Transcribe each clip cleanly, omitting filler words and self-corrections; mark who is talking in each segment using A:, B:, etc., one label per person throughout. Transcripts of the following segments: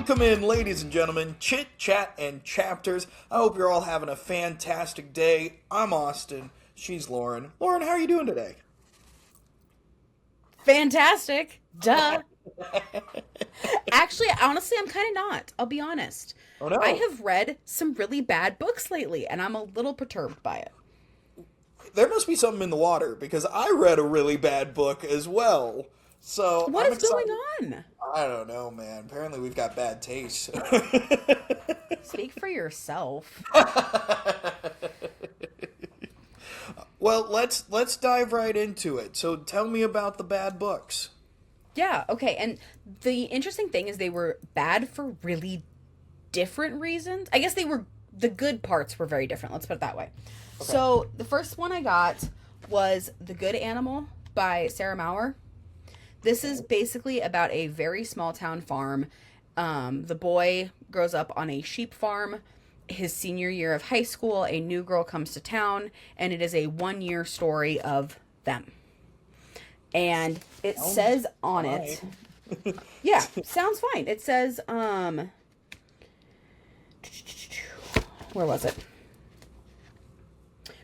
A: Welcome in, ladies and gentlemen, Chit Chat and Chapters. I hope you're all having a fantastic day. I'm Austin. She's Lauren. Lauren, how are you doing today?
B: Fantastic. Duh. Actually, honestly, I'm kind of not. I'll be honest.
A: Oh
B: I
A: no.
B: have read some really bad books lately, and I'm a little perturbed by it.
A: There must be something in the water because I read a really bad book as well. So
B: What
A: I'm
B: is going
A: excited.
B: on?
A: I don't know, man. Apparently we've got bad taste.
B: Speak for yourself.
A: Well, let's dive right into it. So tell me about the bad books.
B: Yeah, okay. And the interesting thing is they were bad for really different reasons. I guess the good parts were very different. Let's put it that way.
A: Okay.
B: So the first one I got was The Good Animal by Sarah Maurer. This is basically about a very small town farm. The boy grows up on a sheep farm. His senior year of high school, a new girl comes to town, and it is a 1 year story of them. And it says on it, yeah, sounds fine. It says, where was it?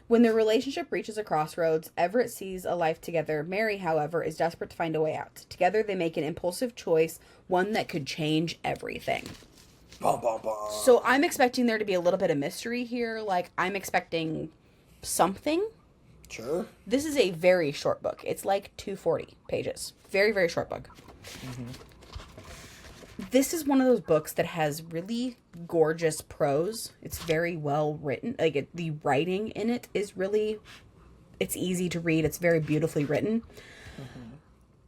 B: When their relationship reaches a crossroads, Everett sees a life together. Mary, however, is desperate to find a way out. Together, they make an impulsive choice, one that could change everything.
A: Bum, bum, bum.
B: So I'm expecting there to be a little bit of mystery here. Like, I'm expecting something.
A: Sure.
B: This is a very short book. It's like 240 pages. Very, very short book. This is one of those books that has really gorgeous prose. It's very well written. The writing in it is really, it's easy to read. It's very beautifully written.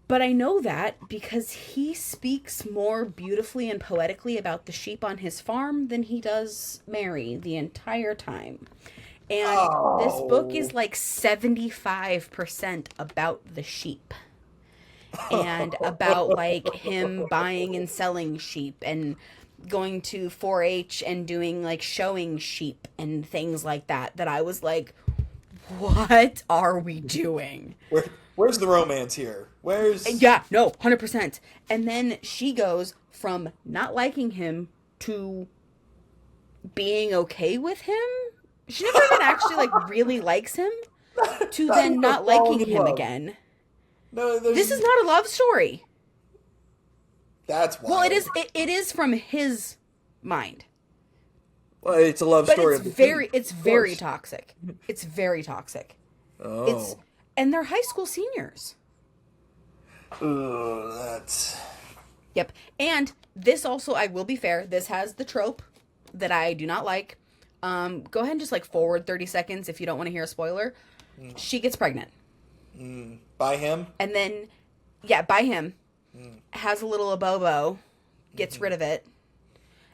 B: But I know that because he speaks more beautifully and poetically about the sheep on his farm than he does Mary the entire time. And this book is like 75% about the sheep. And about like him buying and selling sheep and going to 4-H and doing like showing sheep and things like that. That I was like, what are we doing?
A: Where's the romance here? Where's
B: Yeah, no, 100%. And then she goes from not liking him to being okay with him. She never even actually like really likes him to
A: Not
B: then
A: even
B: not
A: falling
B: liking
A: in
B: him
A: love.
B: again.
A: No?
B: This is not a love story.
A: That's wild.
B: Well, it is from his mind.
A: Well, it's a love
B: But
A: story
B: it's
A: of the
B: very
A: sheep,
B: it's
A: of
B: very
A: course.
B: toxic. It's very toxic.
A: Oh.
B: And they're high school seniors.
A: Ugh, that's
B: Yep. And this also, I will be fair, this has the trope that I do not like. Go ahead and just like forward 30 seconds if you don't want to hear a spoiler. She gets pregnant.
A: by him.
B: And then, yeah, by him, has a little abobo, gets rid of it.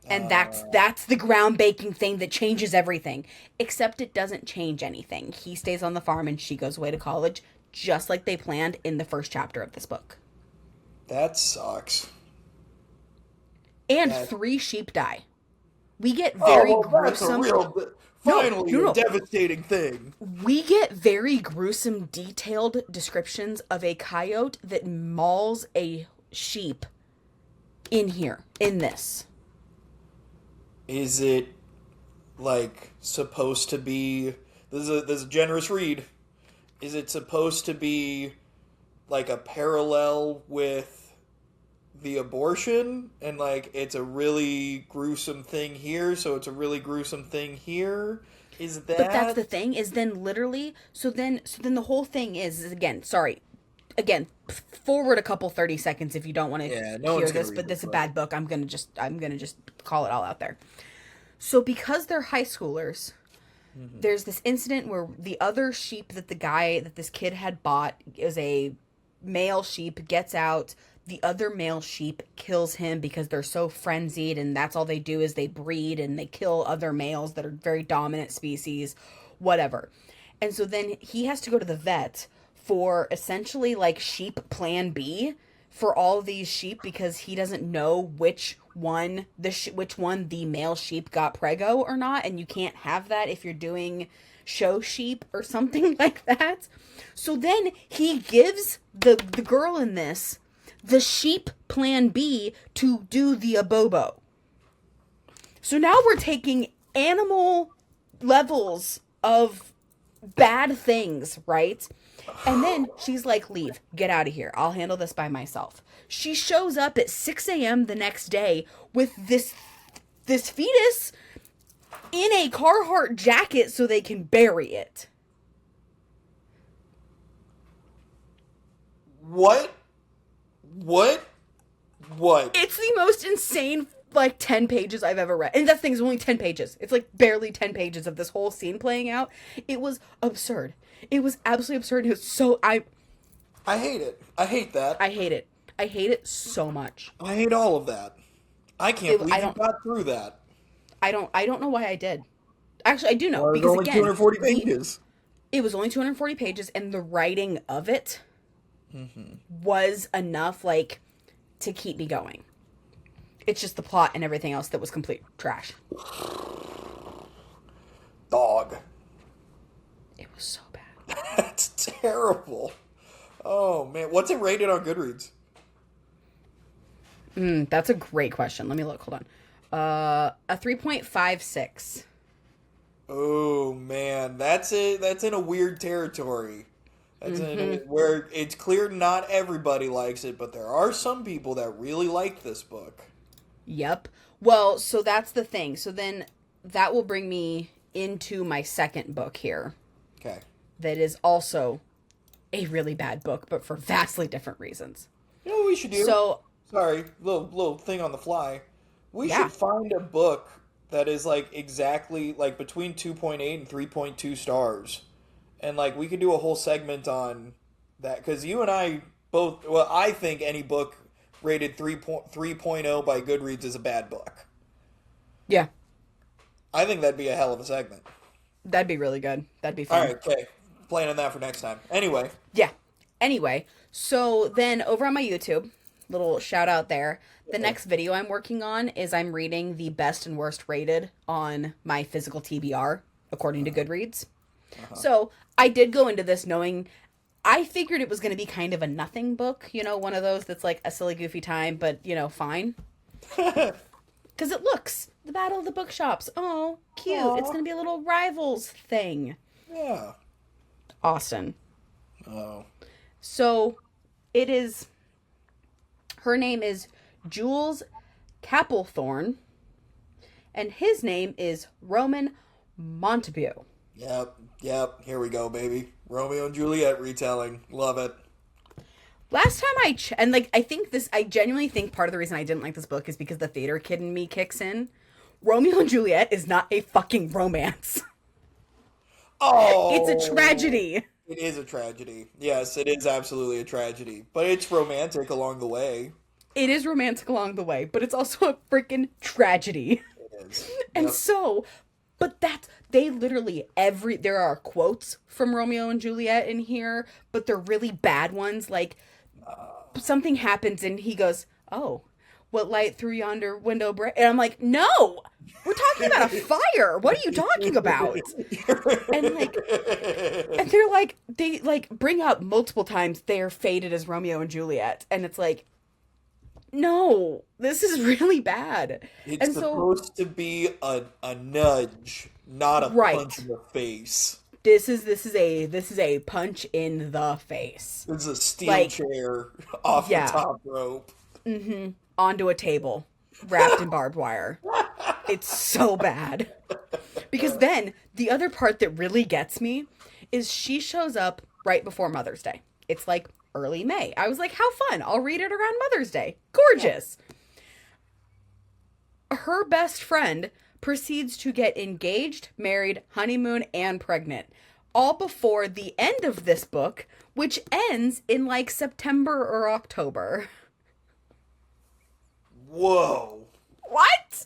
B: And that's the ground-breaking thing that changes everything. Except it doesn't change anything. He stays on the farm and she goes away to college, just like they planned in the first chapter of this book.
A: That sucks.
B: And
A: That-
B: 3 sheep die. We get very
A: That's a
B: gruesome.
A: finally
B: no.
A: a devastating thing.
B: We get very gruesome, detailed descriptions of a coyote that mauls a sheep in here, in this.
A: Is it like supposed to be? There's a generous read. Is it supposed to be like a parallel with the abortion and like it's a really gruesome thing here, so it's a really gruesome thing here? Is that?
B: But that's the thing, is then literally, so then the whole thing is again, sorry, again, forward a couple 30 seconds if you don't want to
A: Yeah, no
B: hear
A: one's gonna
B: this,
A: read
B: but this
A: this
B: is a
A: book.
B: bad book. I'm gonna just call it all out there. So because they're high schoolers, there's this incident where the other sheep that this kid had bought is a male sheep, gets out. The other male sheep kills him because they're so frenzied, and that's all they do is they breed and they kill other males that are very dominant species, whatever. And so then he has to go to the vet for essentially like sheep plan B for all these sheep because he doesn't know which one the male sheep got prego or not, and you can't have that if you're doing show sheep or something like that. So then he gives the girl in this the sheep plan B to do the abobo. So now we're taking animal levels of bad things, right? And then she's like, leave, get out of here. I'll handle this by myself. She shows up at 6 a.m. the next day with this fetus in a Carhartt jacket so they can bury it.
A: What? What? What?
B: It's the most insane, like, 10 pages I've ever read. And that thing's only 10 pages. It's, like, barely 10 pages of this whole scene playing out. It was absurd. It was absolutely absurd. It was so...
A: I hate it. I hate that.
B: I hate it. I hate it so much.
A: I hate all of that. I can't believe you got through that.
B: I don't know why I did. Actually, I do know.
A: Well,
B: because,
A: only
B: again...
A: 240 pages.
B: It was only 240 pages, and the writing of it was enough, like, to keep me going. It's just the plot and everything else that was complete trash.
A: Dog.
B: It was so bad.
A: That's terrible. Oh, man. What's it rated on Goodreads?
B: That's a great question. Let me look. Hold on. A 3.56.
A: Oh, man. That's it. That's in a weird territory. That's where it's clear not everybody likes it, but there are some people that really like this book.
B: Yep. Well, so that's the thing. So then that will bring me into my second book here.
A: Okay.
B: That is also a really bad book, but for vastly different reasons.
A: You know what we should do?
B: So,
A: sorry, little thing on the fly. We should find a book that is like exactly like between 2.8 and 3.2 stars. And like we could do a whole segment on that because you and I both. Well, I think any book rated 3.0 by Goodreads is a bad book.
B: Yeah.
A: I think that'd be a hell of a segment.
B: That'd be really good. That'd be fun.
A: All right, okay. Planning that for next time. Anyway.
B: Yeah. Anyway, so then over on my YouTube, little shout out there. The next video I'm working on is I'm reading the best and worst rated on my physical TBR according to Goodreads. So I did go into this knowing I figured it was going to be kind of a nothing book, you know, one of those that's like a silly, goofy time, but, you know, fine. Because it looks, the Battle of the Bookshops. Oh, cute.
A: Aww.
B: It's going to be a little Rivals thing.
A: Yeah.
B: Austin.
A: Oh.
B: So it is, her name is Jules Capelthorne, and his name is Roman Montague.
A: Yep. Here we go, baby. Romeo and Juliet retelling. Love it.
B: Last time and like, I genuinely think part of the reason I didn't like this book is because the theater kid in me kicks in. Romeo and Juliet is not a fucking romance.
A: Oh.
B: It's a tragedy.
A: It is a tragedy. Yes, it is absolutely a tragedy. But it's romantic along the way.
B: It is romantic along the way, but it's also a freaking tragedy.
A: It is.
B: And so, but they literally, there are quotes from Romeo and Juliet in here, but they're really bad ones. Like, something happens and he goes, oh, what light through yonder window and I'm like, no, we're talking about a fire. What are you talking about? And they're like, they like bring up multiple times they're fated as Romeo and Juliet. And it's like, no, this is really bad.
A: It's supposed to be a nudge, not a punch in the face.
B: This is a punch in the face.
A: This is a steel chair off the top rope.
B: Mm-hmm. Onto a table, wrapped in barbed wire. It's so bad. Because then the other part that really gets me is she shows up right before Mother's Day. It's like early May. I was like, how fun. I'll read it around Mother's Day. Gorgeous. Yeah. Her best friend proceeds to get engaged, married, honeymoon, and pregnant. All before the end of this book, which ends in like September or October.
A: Whoa.
B: What?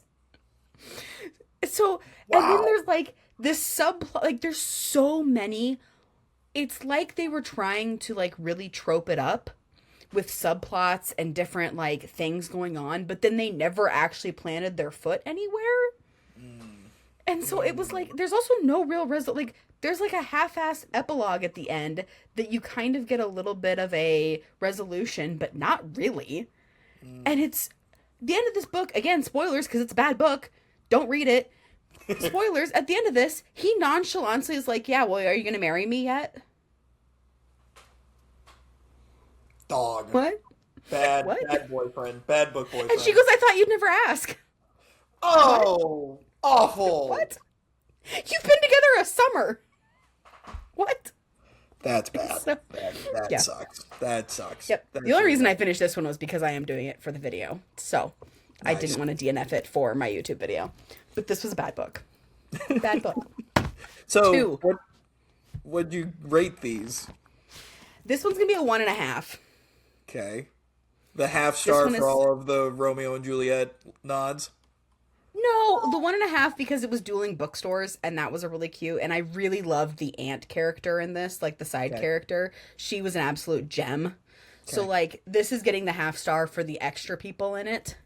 B: So, wow. And then there's like this subplot, like there's so many. It's like they were trying to like really trope it up with subplots and different like things going on, but then they never actually planted their foot anywhere. And so it was like, there's also no real like, there's like a half-assed epilogue at the end that you kind of get a little bit of a resolution, but not really. And it's the end of this book, again, spoilers because it's a bad book. Don't read it. Spoilers, at the end of this, he nonchalantly is like, yeah, well, are you going to marry me yet?
A: Dog.
B: What?
A: Bad,
B: What?
A: bad boyfriend. Bad book boyfriend.
B: And she goes, I thought you'd never ask.
A: Oh, awful.
B: What? You've been together a summer. What?
A: That's bad.
B: So-
A: that
B: yeah.
A: sucks. That sucks.
B: Yep.
A: That's
B: The only
A: really
B: reason
A: bad.
B: I finished this one was because I am doing it for the video. So I
A: Nice.
B: didn't want to DNF it for my YouTube video. But this was a bad book. Bad book.
A: So,
B: 2.
A: what would you rate these?
B: This one's going to be a 1.5.
A: Okay. The half star
B: one
A: for
B: is-
A: all of the Romeo and Juliet nods?
B: No, the 1.5 because it was dueling bookstores and that was a really cute. And I really loved the aunt character in this, like the side
A: Okay.
B: character. She was an absolute gem. So
A: Okay.
B: like this is getting the half star for the extra people in it.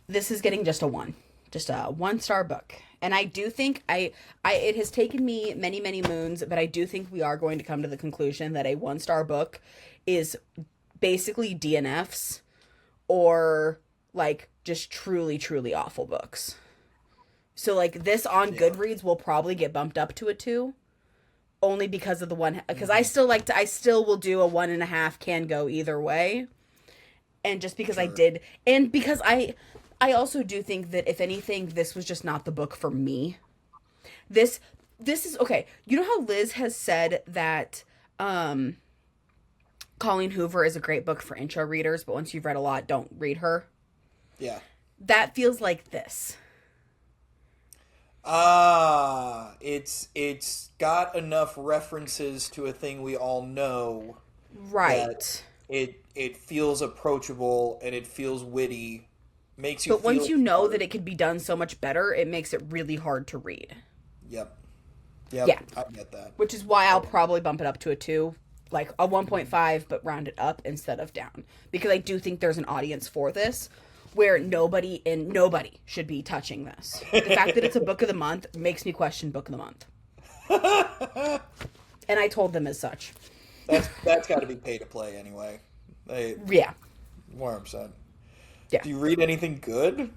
B: This is getting just a 1. Just a 1-star book. And I do think it has taken me many, many moons, but I do think we are going to come to the conclusion that a 1-star book is basically DNFs or like just truly, truly awful books. So like this on Goodreads will probably get bumped up to a 2 only because of the one, because I still will do a 1.5, can go either way. And just because I did, and because I also do think that if anything, this was just not the book for me. This is okay. You know how Liz has said that Colleen Hoover is a great book for intro readers, but once you've read a lot, don't read her.
A: Yeah.
B: That feels like this.
A: It's got enough references to a thing we all know.
B: Right.
A: It feels approachable and it feels witty. Makes you
B: But once
A: feel
B: you know
A: smart.
B: that it could be done so much better, it makes it really hard to read.
A: Yep.
B: Yeah.
A: I get that.
B: Which is why I'll probably bump it up to a 2, like a 1.5, but round it up instead of down. Because I do think there's an audience for this where nobody should be touching this. The fact that it's a book of the month makes me question book of the month. And I told them as such.
A: That's got to be pay to play anyway.
B: Yeah.
A: 100%.
B: Yeah.
A: Do you read anything good?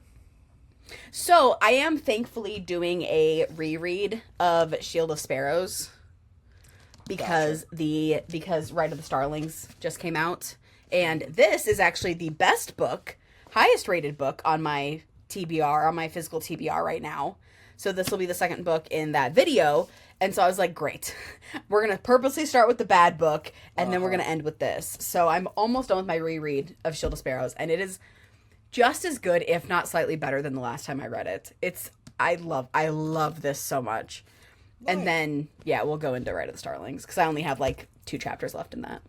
B: So I am thankfully doing a reread of Shield of Sparrows because because Ride of the Starlings just came out, and this is actually the best book, highest rated book on my TBR, on my physical TBR right now. So this will be the second book in that video, and so I was like, great, we're gonna purposely start with the bad book, and then we're gonna end with this. So I'm almost done with my reread of Shield of Sparrows, and it is just as good, if not slightly better than the last time I read it. I love this so much.
A: Nice.
B: And then, yeah, we'll go into Ride of the Starlings, because I only have, like, 2 chapters left in that.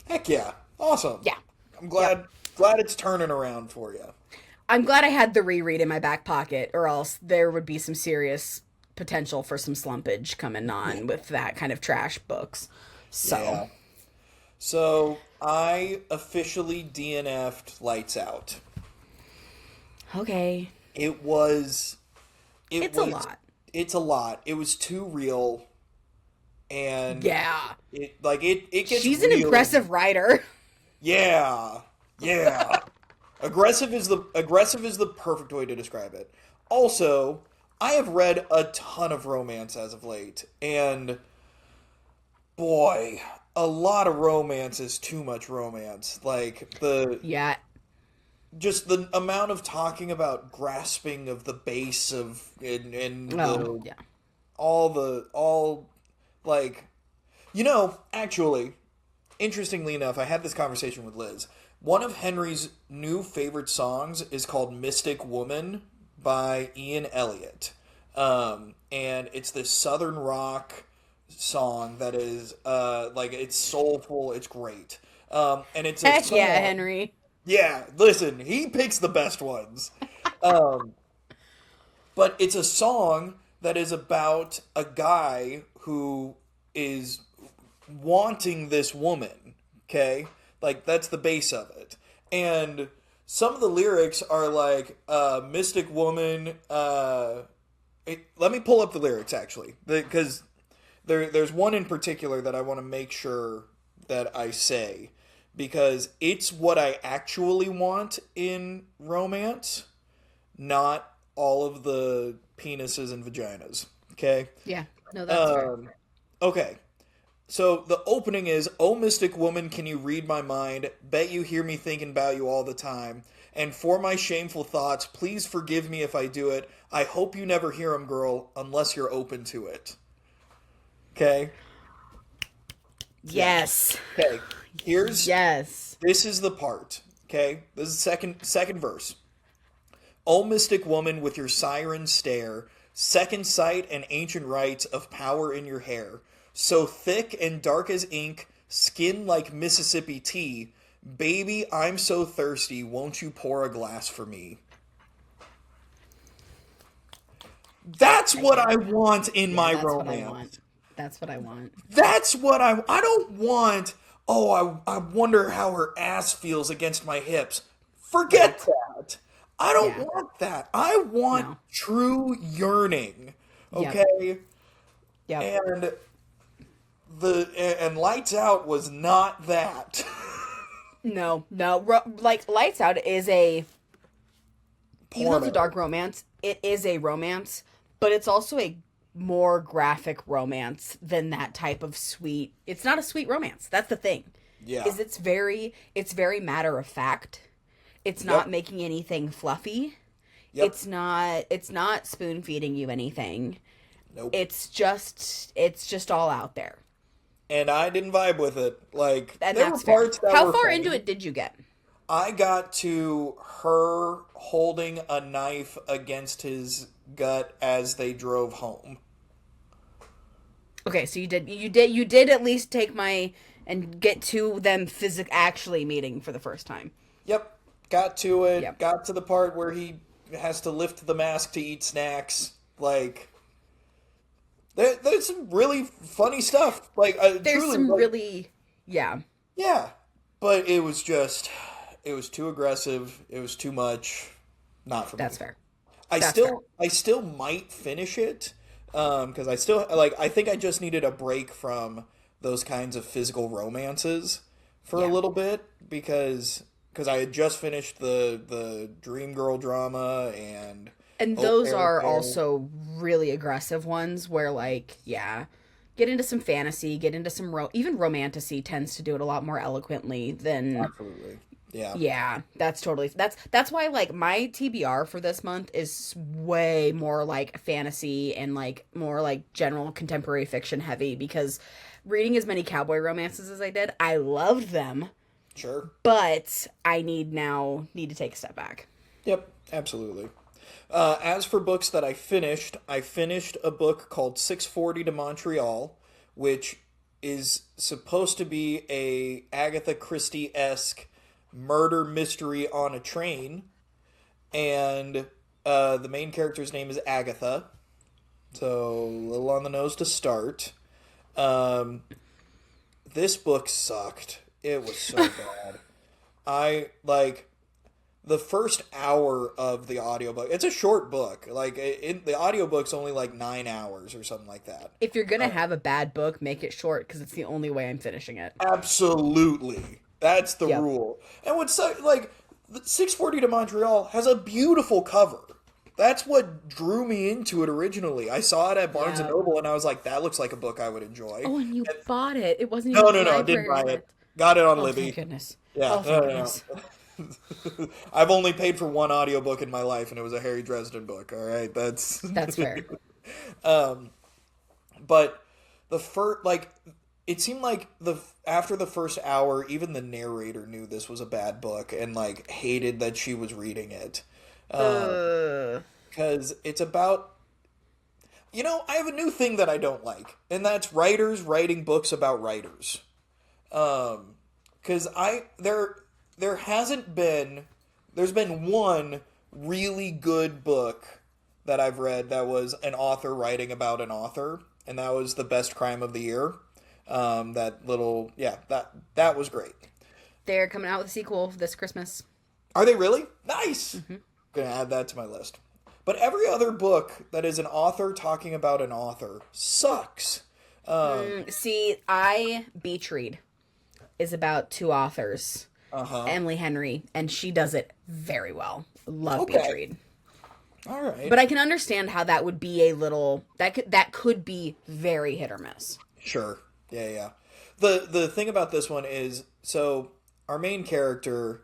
A: Heck yeah. Awesome.
B: Yeah.
A: I'm glad it's turning around for you.
B: I'm glad I had the reread in my back pocket, or else there would be some serious potential for some slumpage coming on with that kind of trash books. So,
A: Yeah. So, I officially DNF'd Lights Out.
B: okay.
A: It's
B: A lot.
A: It's a lot. It was too real. And
B: Yeah.
A: it gets
B: She's an
A: real.
B: impressive writer.
A: Yeah. Yeah. Aggressive is the perfect way to describe it. Also, I have read a ton of romance as of late, and boy, a lot of romance is too much romance. Like
B: Yeah.
A: just the amount of talking about grasping of the base of and
B: Oh, yeah.
A: all like, actually, interestingly enough, I had this conversation with Liz. One of Henry's new favorite songs is called Mystic Woman by Ian Elliott. And it's this southern rock song that is it's soulful, it's great. And it's a
B: Heck
A: song,
B: yeah, Henry.
A: yeah, listen, he picks the best ones. But it's a song that is about a guy who is wanting this woman, okay? Like, that's the base of it. And some of the lyrics are like, Mystic Woman, let me pull up the lyrics, actually, because there's one in particular that I want to make sure that I say, because it's what I actually want in romance, not all of the penises and vaginas. Okay?
B: Yeah. No, that's fair.
A: Okay. So the opening is, "Oh, mystic woman, can you read my mind? Bet you hear me thinking about you all the time. And for my shameful thoughts, please forgive me if I do it. I hope you never hear 'em, girl, unless you're open to it." Okay?
B: Yes.
A: Okay. Here's
B: Yes.
A: This is the part. Okay? This is second verse. "O mystic woman with your siren stare, second sight and ancient rites of power in your hair, so thick and dark as ink, skin like Mississippi tea, baby, I'm so thirsty, won't you pour a glass for me?" That's what I want in
B: Yeah,
A: my
B: that's what I
A: romance.
B: want. That's what I want.
A: That's what I don't want. Oh, I wonder how her ass feels against my hips. Forget that. I don't
B: Yeah.
A: want that. I want
B: No.
A: true yearning.
B: Yep.
A: Okay?
B: Yep.
A: And Lights Out was not that.
B: No. Like Lights Out is a, even though it's a
A: Porno.
B: dark romance, it is a romance, but it's also a more graphic romance than that type of sweet. It's not a sweet romance. That's the thing.
A: Yeah.
B: Is it's very matter of fact. It's not
A: Yep.
B: making anything fluffy.
A: Yep.
B: It's not spoon feeding you anything.
A: Nope.
B: It's just all out there.
A: And I didn't vibe with it. Like,
B: And
A: there were
B: that's fair.
A: parts that
B: How
A: were
B: far
A: funny.
B: into it did you get?
A: I got to her holding a knife against his gut as they drove home.
B: Okay, so you did at least take and get to them actually meeting for the first time.
A: Yep. Got to it.
B: Yep.
A: Got to the part where he has to lift the mask to eat snacks. Like, there's some really funny stuff. Like,
B: There's
A: truly,
B: some
A: like,
B: really, yeah.
A: yeah. But it was too aggressive. It was too much. Not for me.
B: That's fair.
A: I
B: That's
A: still might finish it, because I think I just needed a break from those kinds of physical romances for a
B: Yeah.
A: little bit, because I had just finished the Dream Girl drama and
B: And
A: Au
B: those
A: Pair
B: are
A: Affair.
B: also really aggressive ones where, like, yeah, get into some fantasy, get into some even romantasy tends to do it a lot more eloquently than.
A: Absolutely. Yeah.
B: Yeah, that's why, like, my TBR for this month is way more like fantasy and like more like general contemporary fiction heavy, because reading as many cowboy romances as I did, I loved them,
A: Sure.
B: but I need to take a step back.
A: Yep. Absolutely. As for books that I finished a book called 640 to Montreal, which is supposed to be a Agatha Christie-esque murder mystery on a train, and the main character's name is Agatha, so a little on the nose to start. This book sucked. It was so bad. The first hour of the audiobook, it's a short book. Like, the audiobook's only like 9 hours or something like that.
B: If you're gonna have a bad book, make it short, because it's the only way I'm finishing it.
A: Absolutely. That's the
B: Yep.
A: rule. And what's like, 640 to Montreal has a beautiful cover. That's what drew me into it originally. I saw it at Barnes and
B: Yeah.
A: Noble, and I was like, that looks like a book I would enjoy.
B: Oh, and you bought it. It wasn't
A: No,
B: even
A: no, didn't buy
B: library
A: it. Got it on
B: Oh,
A: Libby.
B: thank goodness.
A: Yeah,
B: Oh, thank
A: no.
B: goodness.
A: I've only paid for one audiobook in my life, and it was a Harry Dresden book. All right, that's
B: Fair.
A: But the first, like, it seemed like after the first hour, even the narrator knew this was a bad book and like hated that she was reading it, because it's about. I have a new thing that I don't like, and that's writers writing books about writers. Because there's been one really good book that I've read that was an author writing about an author, and that was The Best Crime of the Year. That was great.
B: They're coming out with a sequel this Christmas.
A: Are they really? Nice. Gonna add that to my list. But every other book that is an author talking about an author sucks.
B: See, Beach Read is about two authors, Emily Henry, and she does it very well. Love
A: Okay.
B: Beach Read.
A: All right.
B: But I can understand how that would be a little that could be very hit or miss.
A: Sure. Yeah, yeah. The thing about this one is, so our main character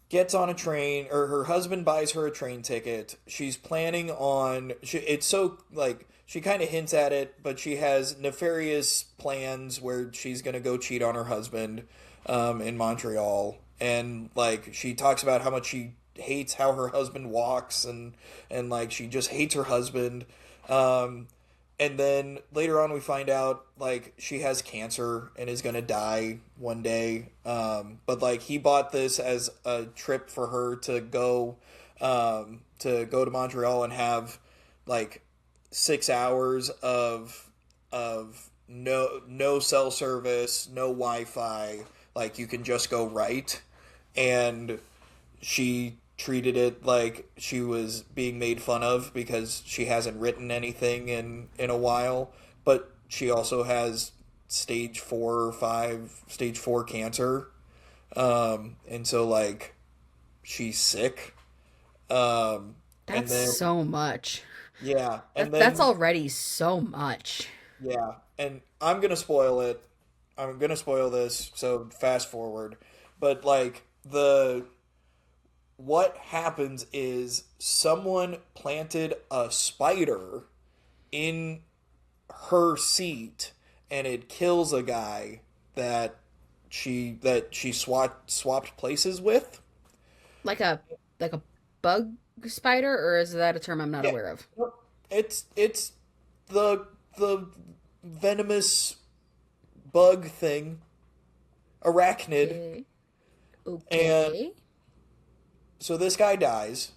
A: gets on a train, or her husband buys her a train ticket. She's planning on it's so like she kind of hints at it, but she has nefarious plans where she's going to go cheat on her husband in Montreal, and like she talks about how much she hates how her husband walks, and like she just hates her husband. Um, and then later on, we find out like she has cancer and is gonna die one day. But like he bought this as a trip for her to go to Montreal and have like 6 hours of no cell service, no Wi-Fi. Like you can just go right, and she treated it like she was being made fun of because she hasn't written anything in a while, but she also has stage 4 cancer, and so like she's sick, and
B: That's
A: then
B: so much.
A: yeah, and
B: That's
A: then
B: already so much.
A: yeah, and I'm gonna spoil it. I'm gonna spoil this, so fast forward. But like the what happens is someone planted a spider in her seat, and it kills a guy that she swapped places with.
B: Like a bug spider, or is that a term I'm not
A: Yeah.
B: aware of?
A: It's the venomous bug thing, arachnid.
B: Okay.
A: And
B: Okay.
A: so this guy dies.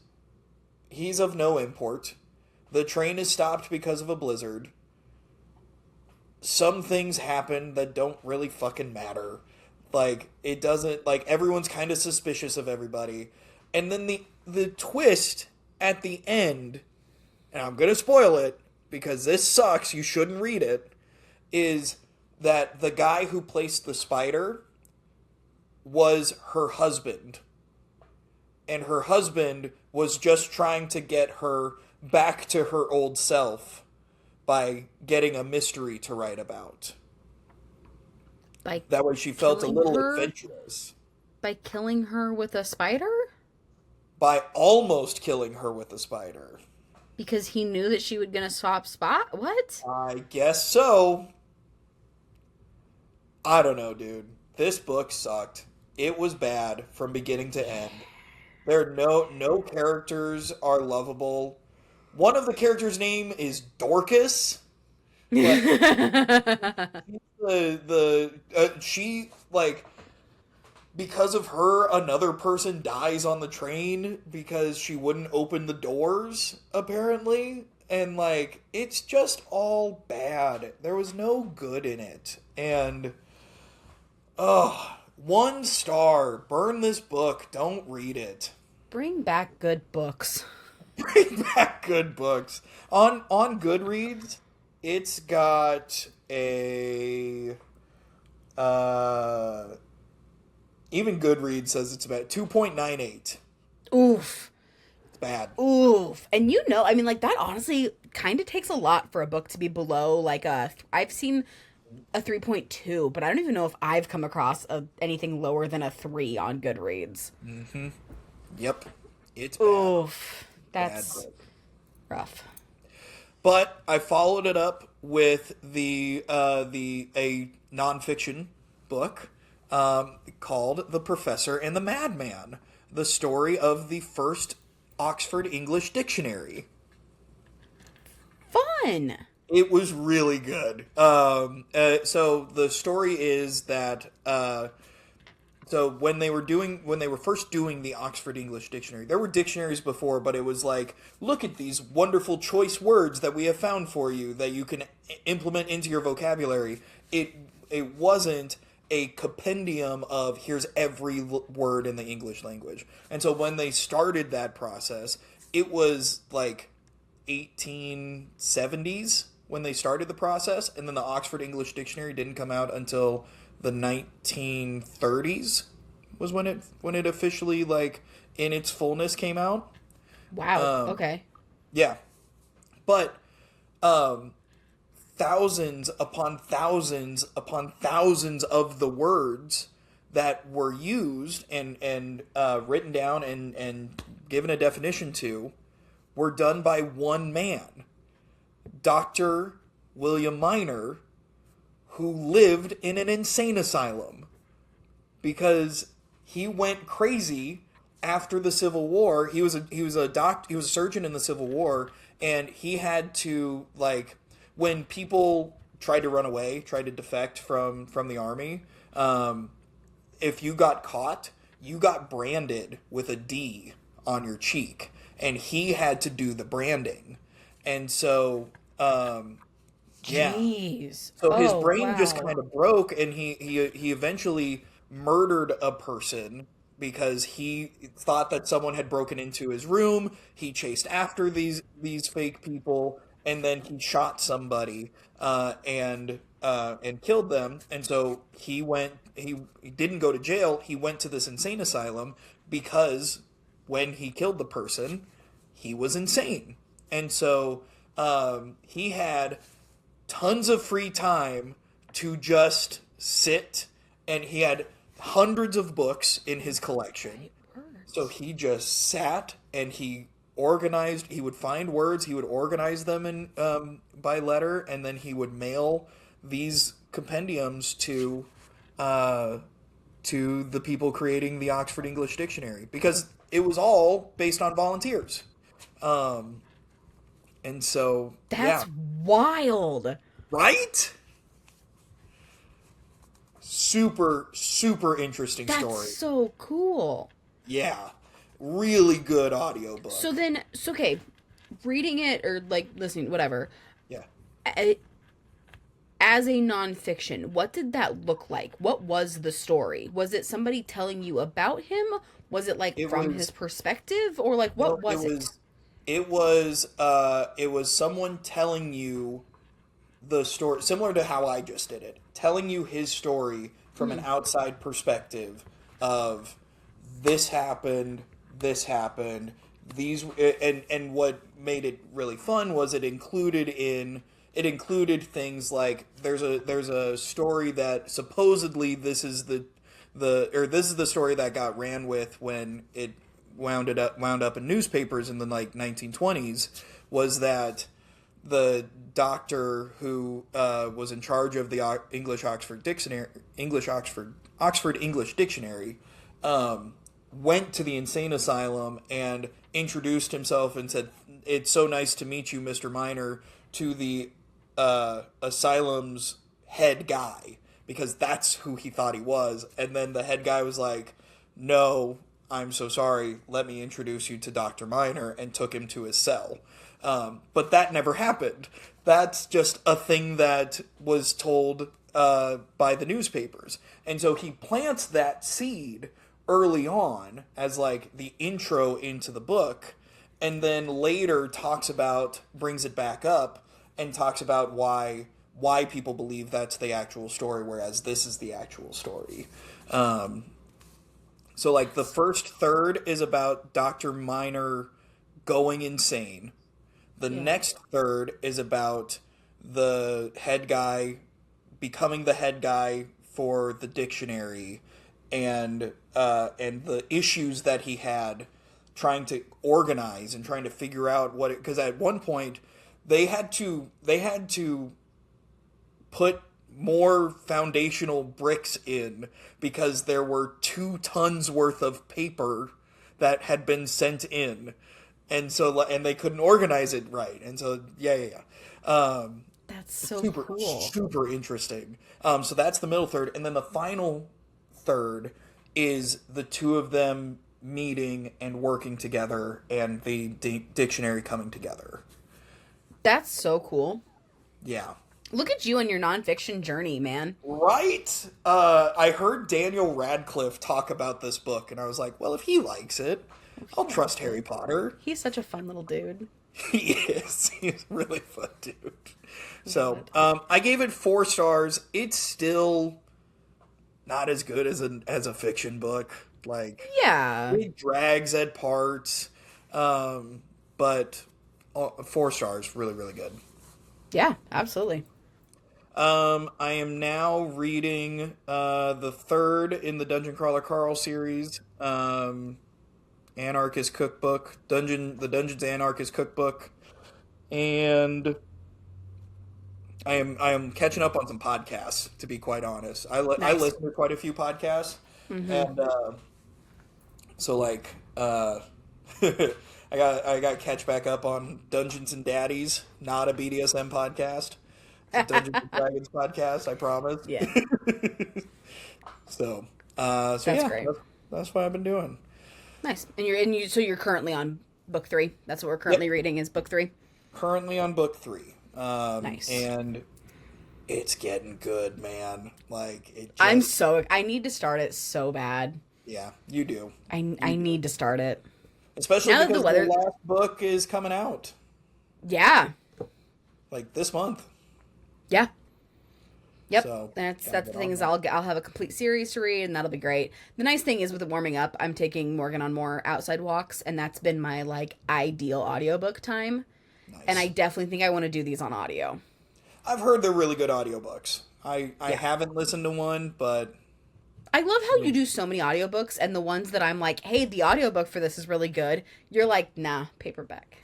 A: He's of no import. The train is stopped because of a blizzard. Some things happen that don't really fucking matter. Like it doesn't like everyone's kind of suspicious of everybody. And then the twist at the end, and I'm going to spoil it because this sucks, you shouldn't read it, is that the guy who placed the spider was her husband. And her husband was just trying to get her back to her old self by getting a mystery to write about.
B: By
A: That way she felt a
B: killing
A: little
B: her?
A: adventurous.
B: By killing her with a spider?
A: By almost killing her with a spider.
B: Because he knew that she would gonna swap spot? What?
A: I guess so. I don't know, dude. This book sucked. It was bad from beginning to end. There are no characters are lovable. One of the characters' name is Dorcas. Like she like because of her another person dies on the train because she wouldn't open the doors apparently, and like it's just all bad. There was no good in it. And oh, 1 star. Burn this book. Don't read it.
B: Bring back good books.
A: Bring back good books. On Goodreads, it's got a even Goodreads says it's about 2.98.
B: Oof.
A: It's bad.
B: Oof. And you know, I mean, like, that honestly kind of takes a lot for a book to be below, like, I've seen a 3.2, but I don't even know if I've come across anything lower than a 3 on Goodreads.
A: Yep. It's bad.
B: Oof.
A: Bad
B: That's
A: book.
B: rough.
A: But I followed it up with a nonfiction book called The Professor and the Madman, the story of the first Oxford English Dictionary.
B: Fun.
A: It was really good. So the story is that so when they were first doing the Oxford English Dictionary, there were dictionaries before, but it was like, look at these wonderful choice words that we have found for you that you can implement into your vocabulary. It wasn't a compendium of here's every word in the English language. And so when they started that process, it was like 1870s when they started the process, and then the Oxford English Dictionary didn't come out until the 1930s was when it officially like in its fullness came out.
B: Wow.
A: Um,
B: Okay.
A: Yeah. But um, thousands upon thousands upon thousands of the words that were used and written down and given a definition to were done by one man, Dr. William Miner, who lived in an insane asylum because he went crazy after the Civil War. He was a surgeon in the Civil War, and he had to, like, when people tried to run away, tried to defect from the army, if you got caught, you got branded with a D on your cheek, and he had to do the branding. And so yeah.
B: Jeez.
A: So his
B: Oh,
A: brain just
B: wow.
A: kind of broke, and he eventually murdered a person because he thought that someone had broken into his room. He chased after these fake people, and then he shot somebody and killed them. And so he didn't go to jail. He went to this insane asylum because when he killed the person, he was insane. And so he had tons of free time to just sit, and he had hundreds of books in his collection.
B: Right
A: So
B: words.
A: he just sat and he organized. He would find words, he would organize them in by letter, and then he would mail these compendiums uh, to the people creating the Oxford English Dictionary because it was all based on volunteers. Um, and so, yeah,
B: That's wild.
A: right? Super, super interesting
B: That's
A: story.
B: so cool.
A: Yeah, really good audiobook.
B: Okay, reading it or like listening, whatever.
A: Yeah.
B: a- As a nonfiction, what did that look like? What was the story? Was it somebody telling you about him? Was it like
A: It
B: from his
A: was
B: perspective, or like
A: no,
B: what was it?
A: it was someone telling you the story similar to how I just did it, telling you his story from an
B: Hmm.
A: outside perspective of this happened, these and what made it really fun was it included things like there's a story that supposedly this is the story that got ran with when it wound up in newspapers in the like 1920s was that the doctor who was in charge of the Oxford English Dictionary went to the insane asylum and introduced himself and said, "It's so nice to meet you, Mr. Miner," to the asylum's head guy because that's who he thought he was. And then the head guy was like, "No, I'm so sorry. Let me introduce you to Dr. Miner," and took him to his cell. But that never happened. That's just a thing that was told by the newspapers. And so he plants that seed early on as like the intro into the book, and then later brings it back up and talks about why people believe that's the actual story, whereas this is the actual story. Um, so like the first third is about Dr. Miner going insane. The
B: Yeah.
A: next third is about the head guy becoming the head guy for the dictionary and the issues that he had trying to organize and trying to figure out what it because at one point they had to put more foundational bricks in because there were 2 tons worth of paper that had been sent in, and they couldn't organize it right, and so
B: That's so
A: super
B: cool.
A: super interesting. So that's the middle third, and then the final third is the two of them meeting and working together, and the dictionary coming together.
B: That's so cool.
A: Yeah.
B: Look at you on your nonfiction journey, man.
A: Right? I heard Daniel Radcliffe talk about this book, and I was like, well, if he likes it, I'll trust Harry Potter.
B: He's such a fun little dude.
A: He is. He's a really fun dude. So,
B: God.
A: I gave it 4 stars. It's still not as good as a fiction book. Like,
B: Yeah.
A: it drags at parts, but 4 stars. Really, really good.
B: Yeah, absolutely.
A: I am now reading the third in the Dungeon Crawler Carl series, Anarchist Cookbook, the Dungeons Anarchist Cookbook, and I am catching up on some podcasts. To be quite honest, I
B: Nice.
A: listen to quite a few podcasts,
B: Mm-hmm.
A: and so like I got to catch back up on Dungeons and Daddies, not a BDSM podcast. It's a Dungeons and Dragons podcast, I promise.
B: Yeah,
A: So
B: that's
A: yeah,
B: great.
A: that's what I've been doing.
B: Nice. So you're currently on book 3. That's what we're currently
A: Yep.
B: reading is book 3.
A: Currently on book 3,
B: Nice.
A: and it's getting good, man. Like it just,
B: I need to start it so bad.
A: yeah, you do,
B: I need to start it.
A: especially
B: Now that
A: because
B: the weather,
A: the last book is coming out
B: yeah.
A: like this month.
B: Yeah. Yep.
A: So
B: That's
A: gotta
B: the
A: get
B: thing
A: on
B: is
A: that.
B: I'll have a complete series to read and that'll be great. The nice thing is with it warming up, I'm taking Morgan on more outside walks and that's been my like ideal audiobook time. And I
A: Nice.
B: definitely think I want to do these on audio.
A: I've heard they're really good audiobooks. I
B: Yeah.
A: haven't listened to one, but
B: I love how you do so many audiobooks and the ones that I'm like, "Hey, the audiobook for this is really good." You're like, "Nah, paperback."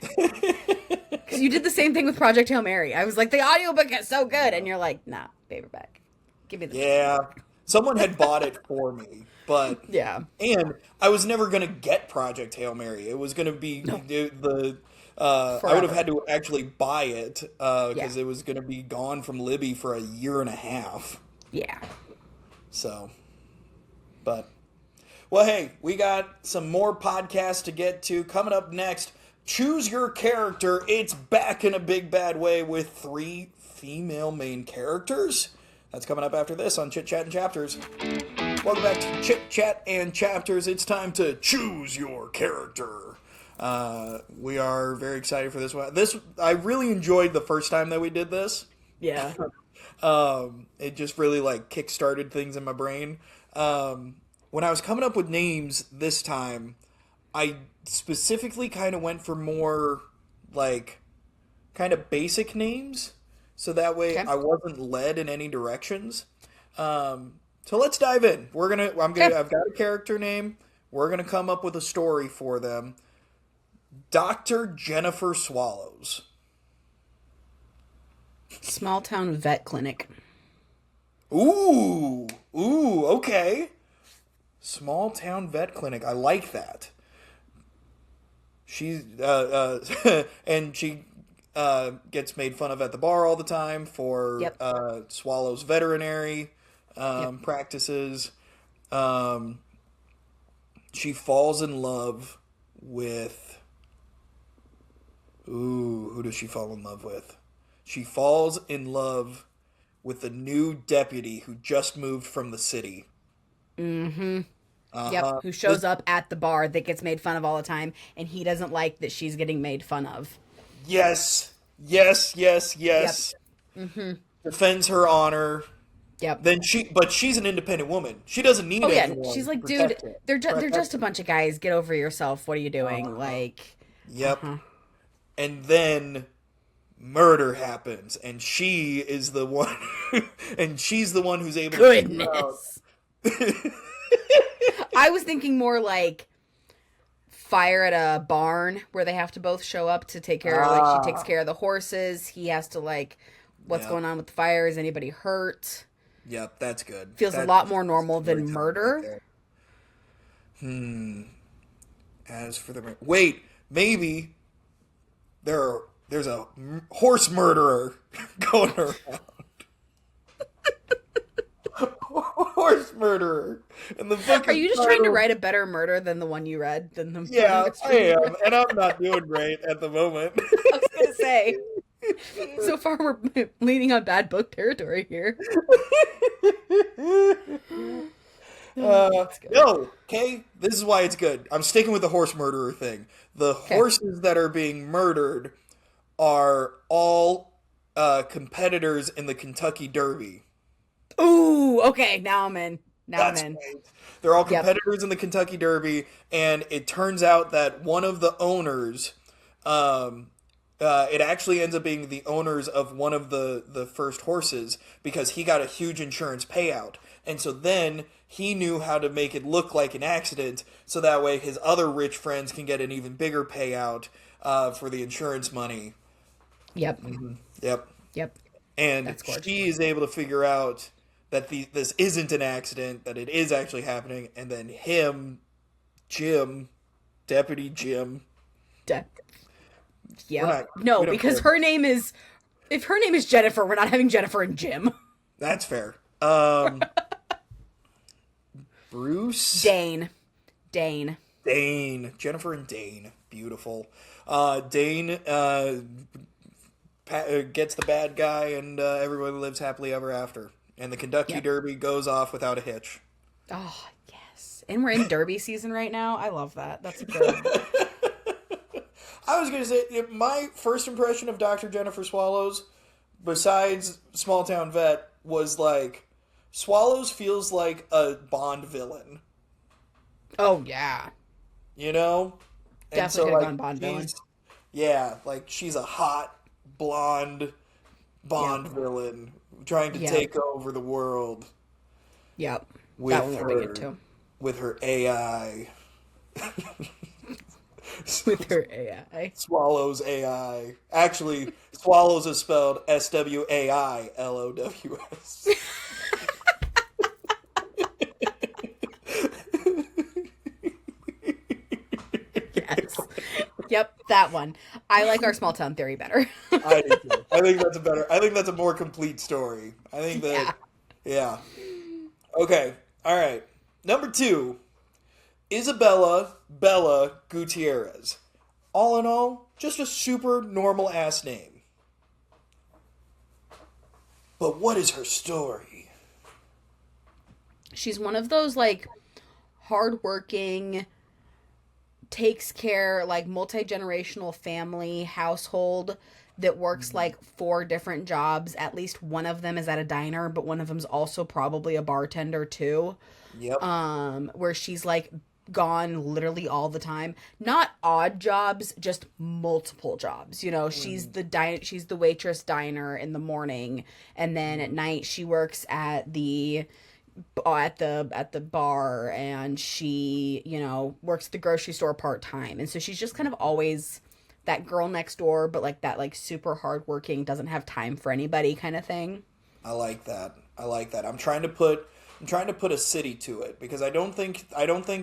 B: Cuz you did the same thing with Project Hail Mary. I was like, "The audiobook is so good." And you're like, "Nah, paperback." Give me the
A: yeah, someone had bought it for me, but
B: Yeah.
A: and I was never gonna get Project Hail Mary. It was gonna be the I would have
B: Forever.
A: had to actually buy it
B: Yeah.
A: because it was gonna be gone from Libby for a year and a half.
B: Yeah.
A: So, but well, hey, we got some more podcasts to get to coming up next. Choose Your Character. It's back in a big bad way with 3 female main characters. That's coming up after this on Chit Chat and Chapters. Welcome back to Chit Chat and Chapters. It's time to choose your character. We are very excited for this one. I really enjoyed the first time that we did this.
B: Yeah.
A: It just really like kick-started things in my brain. When I was coming up with names this time, I specifically kind of went for more like kind of basic names, so that way
B: Okay.
A: I wasn't led in any directions. So let's dive in.
B: Okay.
A: I've got a character name. We're gonna come up with a story for them. Dr. Jennifer Swallows.
B: Small town vet clinic.
A: Ooh, okay. Small town vet clinic. I like that. She's and she gets made fun of at the bar all the time for
B: Yep.
A: Swallow's veterinary
B: Yep.
A: practices. She falls in love with. Ooh, who does she fall in love with? She falls in love with the new deputy who just moved from the city.
B: Mm-hmm.
A: Uh
B: Yep.
A: huh.
B: Who shows up at the bar that gets made fun of all the time, and he doesn't like that she's getting made fun of.
A: Yes, yes, yes, yes. Defends her honor.
B: Yep.
A: But she's an independent woman. She doesn't need
B: Oh yeah,
A: anyone
B: she's like,
A: to
B: dude,
A: protect her.
B: they're just a bunch of guys. Get over yourself. What are you doing? Like,
A: Yep. And then murder happens, and she is the one, and she's the one who's able to figure out.
B: goodness. I was thinking more like fire at a barn where they have to both show up to take care of, like she takes care of the horses. He has to like, what's
A: Yeah.
B: going on with the fire? Is anybody hurt?
A: Yep, that's good.
B: Feels a
A: That's
B: lot more normal than
A: storytelling
B: murder.
A: right there. As for the wait, maybe there's a horse murderer going around. Horse murderer. And the book
B: Are
A: is
B: you just trying to
A: titled-
B: write a better murder than the one you read? Than the
A: Yeah,
B: one
A: I am, and I'm not doing great at the moment.
B: I was gonna say. So far, we're leaning on bad book territory here. That's good.
A: No, okay? This is why it's good. I'm sticking with the horse murderer thing. The horses that are being murdered are all competitors in the Kentucky Derby.
B: Ooh, okay. Now I'm in. Now
A: That's
B: I'm in.
A: right. They're all
B: Yep.
A: competitors in the Kentucky Derby, and it turns out that one of the owners it actually ends up being the owners of one of the first horses because he got a huge insurance payout. And so then he knew how to make it look like an accident so that way his other rich friends can get an even bigger payout for the insurance money.
B: Yep.
A: Yep.
B: Yep.
A: And
B: That's gorgeous.
A: she is able to figure out that this isn't an accident, that it is actually happening. And then him, Jim, Deputy Jim.
B: Yeah. No, because
A: care.
B: her name is. If her name is Jennifer, we're not having Jennifer and Jim.
A: That's fair. Bruce?
B: Dane.
A: Jennifer and Dane. Beautiful. Dane gets the bad guy, and everybody lives happily ever after. And the Kentucky Derby goes off without a hitch.
B: Oh, yes. And we're in Derby season right now. I love that. That's good.
A: I was going to say, my first impression of Dr. Jennifer Swallows, besides Small Town Vet, was like, Swallows feels like a Bond villain.
B: Oh, yeah.
A: You know?
B: Definitely could have gone Bond villain.
A: Yeah, like she's a hot, blonde Bond villain trying to take over the world.
B: Yep.
A: With
B: that one we'll get to.
A: With her AI.
B: With her AI.
A: Swallows AI. Actually, Swallows is spelled SWAILOWS.
B: Yes. Yep, that one. I like our small town theory better.
A: I do too. I think that's a more complete story. I think that yeah. Okay. All right. Number 2, Isabella Bella Gutierrez. All in all, just a super normal ass name. But what is her story?
B: She's one of those like hardworking, takes care, like multi-generational family household that works like 4 different jobs. At least one of them is at a diner, but one of them's also probably a bartender too.
A: Yep.
B: Where she's like gone literally all the time. Not odd jobs, just multiple jobs. You know, she's the waitress diner in the morning, and then at night she works at the bar, and she, you know, works at the grocery store part-time. And so she's just kind of always that girl next door, but like that like super hardworking, doesn't have time for anybody kind of thing.
A: I like that. I'm trying to put a city to it because I don't think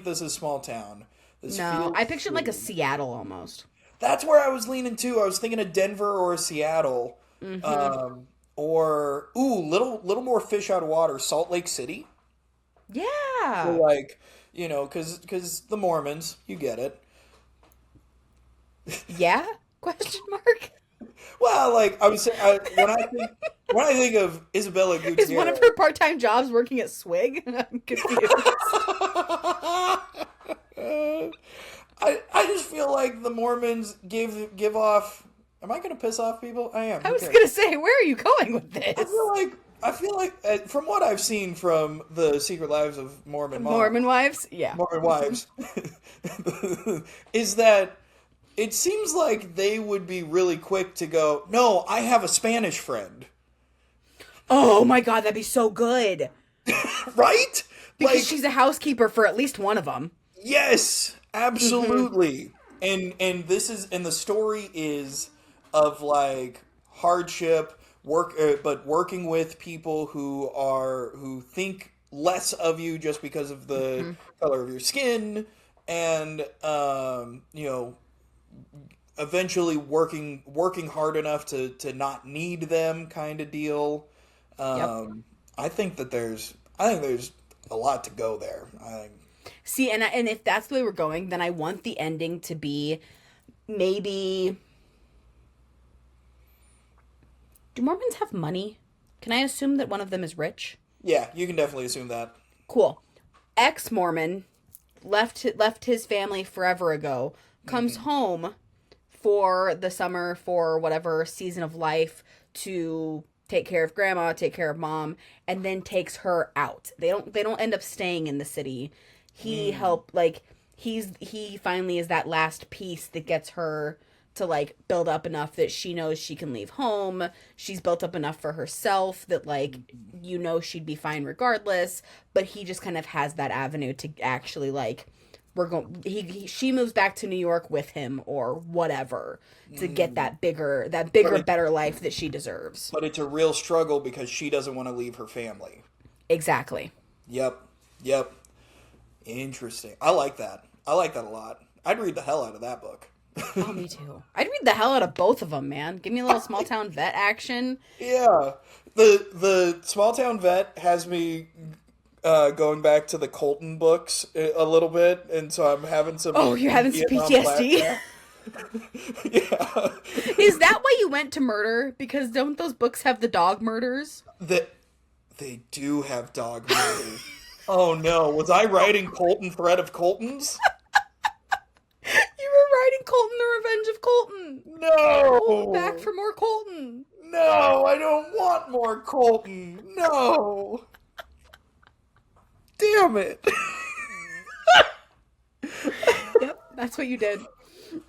A: this is small town.
B: No, I pictured like a Seattle almost.
A: That's where I was leaning too. I was thinking of Denver or Seattle. Or little more fish out of water, Salt Lake City.
B: Yeah.
A: So like, you know, cuz the Mormons, you get it.
B: Yeah? Question mark.
A: Well, like I was saying, when I think of Isabella Gutierrez,
B: Is one of her part-time jobs working at Swig? I'm confused.
A: I just feel like the Mormons give off. Am I going to piss off people? I am.
B: I was going to say, where are you going with this?
A: I feel like from what I've seen from the Secret Lives of Mormon Moms,
B: Mormon wives? Yeah.
A: Mormon wives, is that it seems like they would be really quick to go, no, I have a Spanish friend.
B: Oh my God, that'd be so good.
A: Right?
B: Because
A: like,
B: she's a housekeeper for at least one of them.
A: Yes, absolutely. And the story is of like hardship, but working with people who think less of you just because of the color of your skin, and you know, eventually working hard enough to not need them, kind of deal. I think there's a lot to go there.
B: See, and if that's the way we're going, then I want the ending to be maybe. Do Mormons have money? Can I assume that one of them is rich?
A: Yeah, you can definitely assume that.
B: Cool. Ex-Mormon left his family forever ago, comes home for the summer, for whatever season of life, to take care of grandma, take care of mom, and then takes her out. They don't end up staying in the city. He finally is that last piece that gets her to like build up enough that she knows she can leave home. She's built up enough for herself that like she'd be fine regardless, but he just kind of has that avenue to actually like she moves back to New York with him or whatever to get that bigger better life that she deserves.
A: But it's a real struggle because she doesn't want to leave her family.
B: Exactly.
A: Yep. Interesting. I like that. I like that a lot. I'd read the hell out of that book.
B: Oh, me too. I'd read the hell out of both of them, man. Give me a little small town vet action.
A: Yeah. The small town vet has me going back to the Colton books a little bit, and so I'm having some.
B: Oh, you're having some PTSD.
A: Yeah.
B: Is that why you went to murder? Because don't those books have the dog murders?
A: They do have dog murders. Oh no! Was I writing Colton Threat of Coltons?
B: You were writing Colton the Revenge of Colton.
A: No!
B: Back for more Colton.
A: No, I don't want more Colton. No. Damn it.
B: Yep, that's what you did.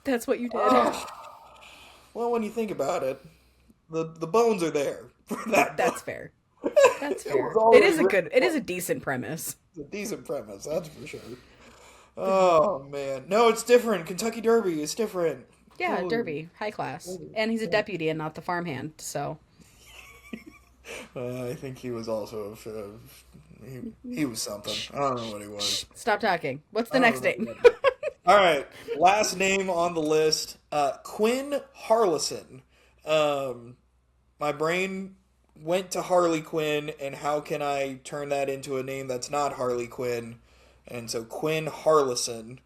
B: That's what you did.
A: Well, when you think about it, the bones are there for that.
B: That's fair. That's fair.
A: It
B: It is a decent premise.
A: It's a decent premise, that's for sure. Oh man, no, it's different. Kentucky Derby is different.
B: Yeah,
A: Totally.
B: Derby, high class, and he's a deputy and not the farmhand. So
A: I think he was also he was something. I don't know what he was.
B: stop talking. What's the next name?
A: All right, last name on the list, Quinn Harlison. My brain went to Harley Quinn, and how can I turn that into a name that's not Harley Quinn? And so Quinn Harlison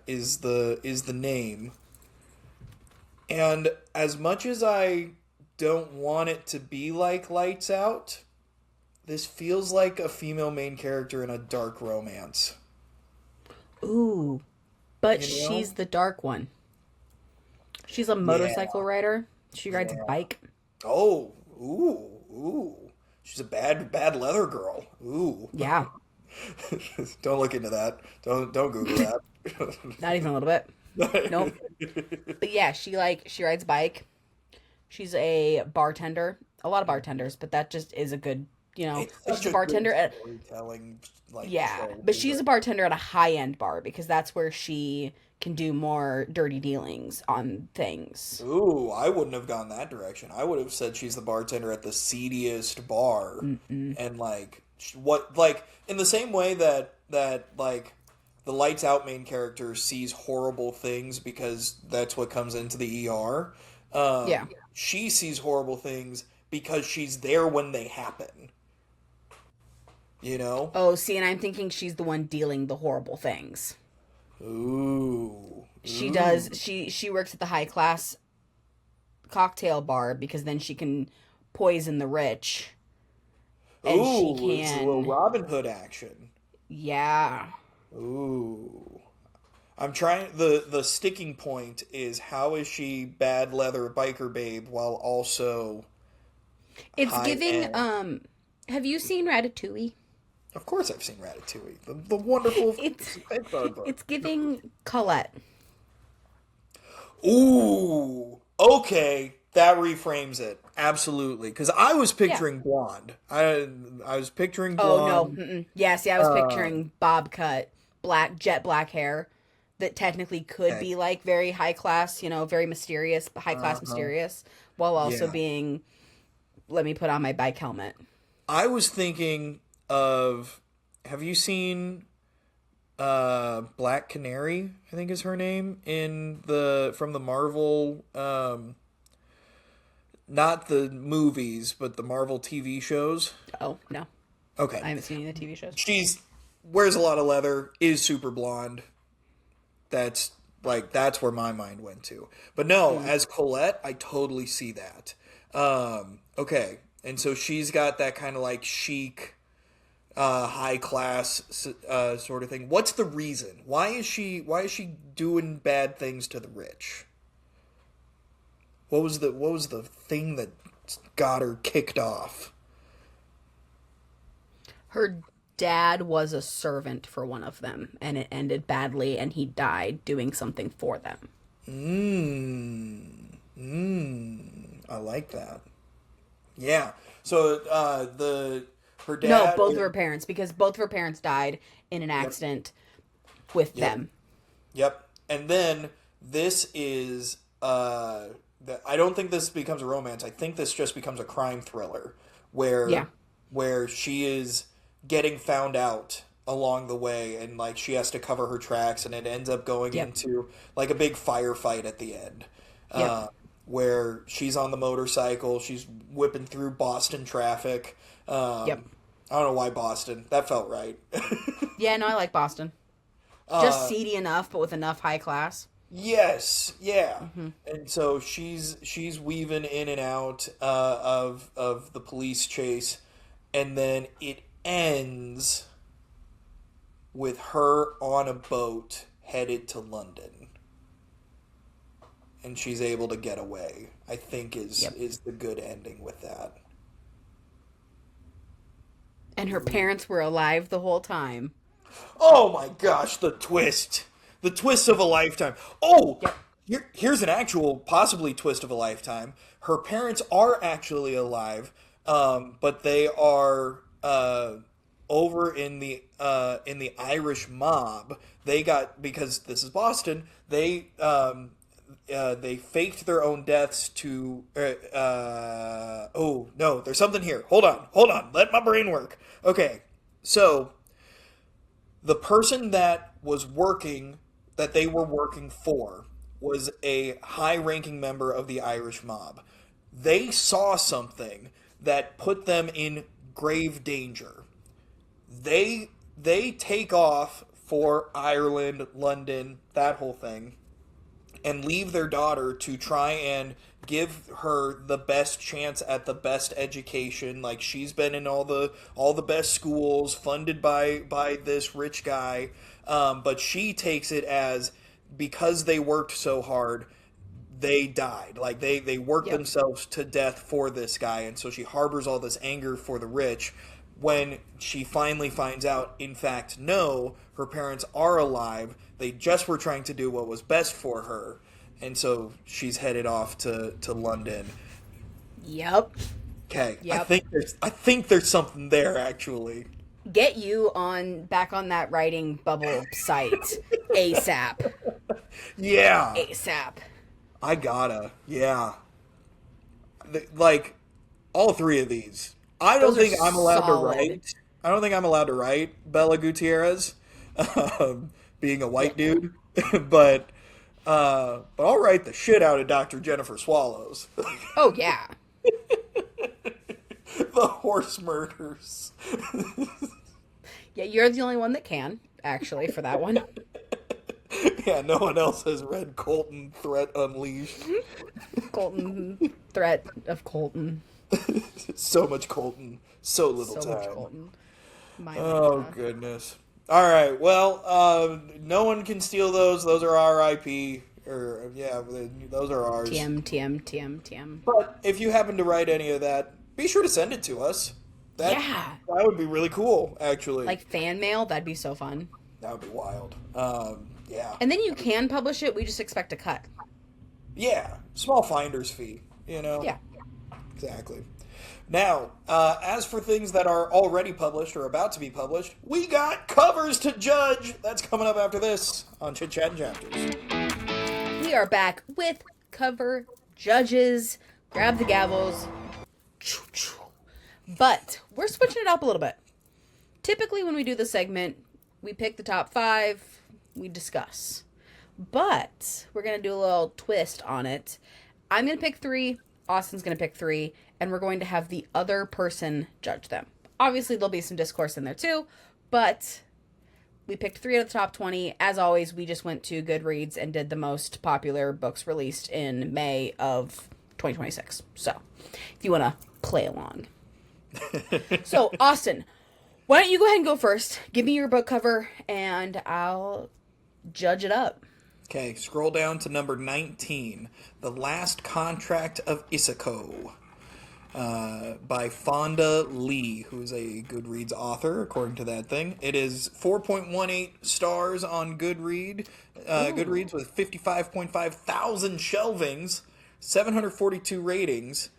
A: is the name. And as much as I don't want it to be like Lights Out, this feels like a female main character in a dark romance.
B: Ooh, but
A: You know?
B: she's the dark one. She's a motorcycle rider. She rides a bike.
A: Oh, ooh. She's a bad leather girl. Ooh.
B: Yeah,
A: Don't look into that. Don't Google that.
B: not even a little bit. Nope. But yeah, she rides a bike. She's a bartender. A lot of bartenders, but that just is a good,
A: It's
B: she's
A: such
B: a bartender
A: good
B: at
A: storytelling,
B: yeah,
A: show.
B: but she's a bartender at a high-end bar because that's where she can do more dirty dealings on things.
A: Ooh, I wouldn't have gone that direction. I would have said she's the bartender at the seediest bar, and in the same way that like the Lights Out main character sees horrible things because that's what comes into the ER.
B: Yeah.
A: She sees horrible things because she's there when they happen.
B: Oh, see, and I'm thinking she's the one dealing the horrible things.
A: Ooh.
B: She does. She works at the high class cocktail bar because then she can poison the rich. And
A: Ooh,
B: she
A: it's a
B: can.
A: little Robin Hood action.
B: Yeah.
A: Ooh. I'm trying the sticking point is how is she bad leather biker babe while also
B: It's
A: high
B: giving.
A: end?
B: Have you seen Ratatouille?
A: Of course I've seen Ratatouille. The wonderful
B: It's
A: Pixar book.
B: it's giving Colette.
A: Ooh. Okay, that reframes it. Absolutely. Cuz I was picturing blonde. I was picturing blonde.
B: Oh no. Mm-mm. Yes, yeah, I was picturing bob cut, jet black hair that technically could
A: Okay.
B: be like very high class, very mysterious, high class mysterious, while also
A: Yeah.
B: being let me put on my bike helmet.
A: I was thinking of have you seen Black Canary, I think is her name, from the Marvel not the movies, but the Marvel TV shows.
B: Oh, no.
A: Okay.
B: I haven't seen any of the TV shows.
A: She's wears a lot of leather, is super blonde. That's where my mind went to. But no, as Colette, I totally see that. Okay. And so she's got that kind of like chic, high class sort of thing. What's the reason? Why is she doing bad things to the rich? What was the thing that got her kicked off?
B: Her dad was a servant for one of them, and it ended badly, and he died doing something for them.
A: I like that. Yeah. So the her dad.
B: No, both of her parents, because both of her parents died in an
A: Yep.
B: accident with
A: Yep.
B: them.
A: Yep. And then this is I don't think this becomes a romance. I think this just becomes a crime thriller
B: Yeah.
A: where she is getting found out along the way, and like she has to cover her tracks, and it ends up going
B: Yep.
A: into like a big firefight at the end. Uh,
B: Yep.
A: where she's on the motorcycle, she's whipping through Boston traffic.
B: Yep.
A: I don't know why Boston. That felt right.
B: Yeah, no, I like Boston. Just seedy enough, but with enough high class.
A: Yes, yeah, and so she's weaving in and out of the police chase, and then it ends with her on a boat headed to London, and she's able to get away. I think
B: Yep.
A: is the good ending with that.
B: And her parents were alive the whole time.
A: Oh my gosh, the twist of a lifetime. Oh,
B: Yep.
A: here's an actual possibly twist of a lifetime. Her parents are actually alive, but they are over in the Irish mob. They got, because this is Boston. They faked their own deaths to. Oh no, there's something here. Hold on. Let my brain work. Okay, so the person that they were working for was a high-ranking member of the Irish mob. They saw something that put them in grave danger. They take off for Ireland, London, that whole thing, and leave their daughter to try and give her the best chance at the best education. Like, she's been in all the best schools funded by this rich guy, but she takes it as, because they worked so hard, they died. Like, they worked
B: Yep.
A: themselves to death for this guy, and so she harbors all this anger for the rich. When she finally finds out, in fact, no, her parents are alive. They just were trying to do what was best for her. And so she's headed off to London.
B: Yep.
A: Okay.
B: Yep.
A: I think there's something there, actually.
B: Get you back on that writing bubble site ASAP.
A: Yeah.
B: ASAP.
A: I gotta. Yeah. Like, all three of these. I don't
B: Those are
A: think I'm allowed to
B: solid.
A: write. I don't think I'm allowed to write Bella Gutierrez, being a white dude. but I'll write the shit out of Dr. Jennifer Swallows.
B: Oh yeah.
A: The horse murders.
B: Yeah, you're the only one that can, actually, for that one.
A: Yeah, no one else has read Colton Threat Unleashed.
B: Colton, threat of Colton.
A: So much Colton, so little
B: So
A: time.
B: much Colton. My
A: Oh
B: God.
A: goodness. All right. Well, no one can steal those. Those are R.I.P. Or yeah, those are ours.
B: TM.
A: But if you happen to write any of that, be sure to send it to us.
B: Yeah.
A: That would be really cool. Actually,
B: Like fan mail, that'd be so fun.
A: that would be wild. Yeah.
B: And then you can publish it, we just expect a cut.
A: Yeah. Small finder's fee. You know.
B: Yeah.
A: Exactly. Now, as for things that are already published or about to be published, we got covers to judge. That's coming up after this on Chit Chat and Chapters.
B: We are back with cover judges. Grab the gavels. But we're switching it up a little bit. Typically, when we do this segment, we pick the top 5, we discuss. But we're going to do a little twist on it. I'm going to pick 3, Austin's going to pick 3, and we're going to have the other person judge them. Obviously, there'll be some discourse in there too, but we picked 3 out of the top 20. As always, we just went to Goodreads and did the most popular books released in May of 2026. So, if you want to play along. So, Austin, why don't you go ahead and go first? Give me your book cover, and I'll judge it up.
A: Okay, scroll down to number 19, The Last Contract of Isako. by Fonda Lee, who's a Goodreads author, according to that thing. It is 4.18 stars on Goodreads with 55.5 thousand shelvings, 742 ratings.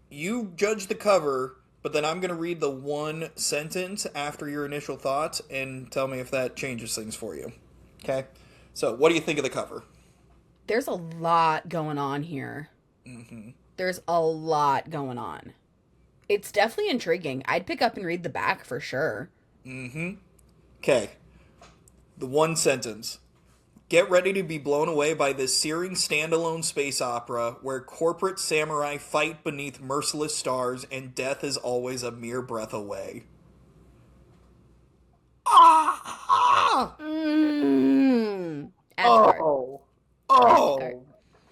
A: You judge the cover, but then I'm going to read the one sentence after your initial thoughts and tell me if that changes things for you. Okay? So, what do you think of the cover?
B: There's a lot going on here. There's a lot going on. It's definitely intriguing. I'd pick up and read the back for sure.
A: Okay. The one sentence. Get ready to be blown away by this searing standalone space opera where corporate samurai fight beneath merciless stars and death is always a mere breath away.
B: Add to cart.
A: Oh,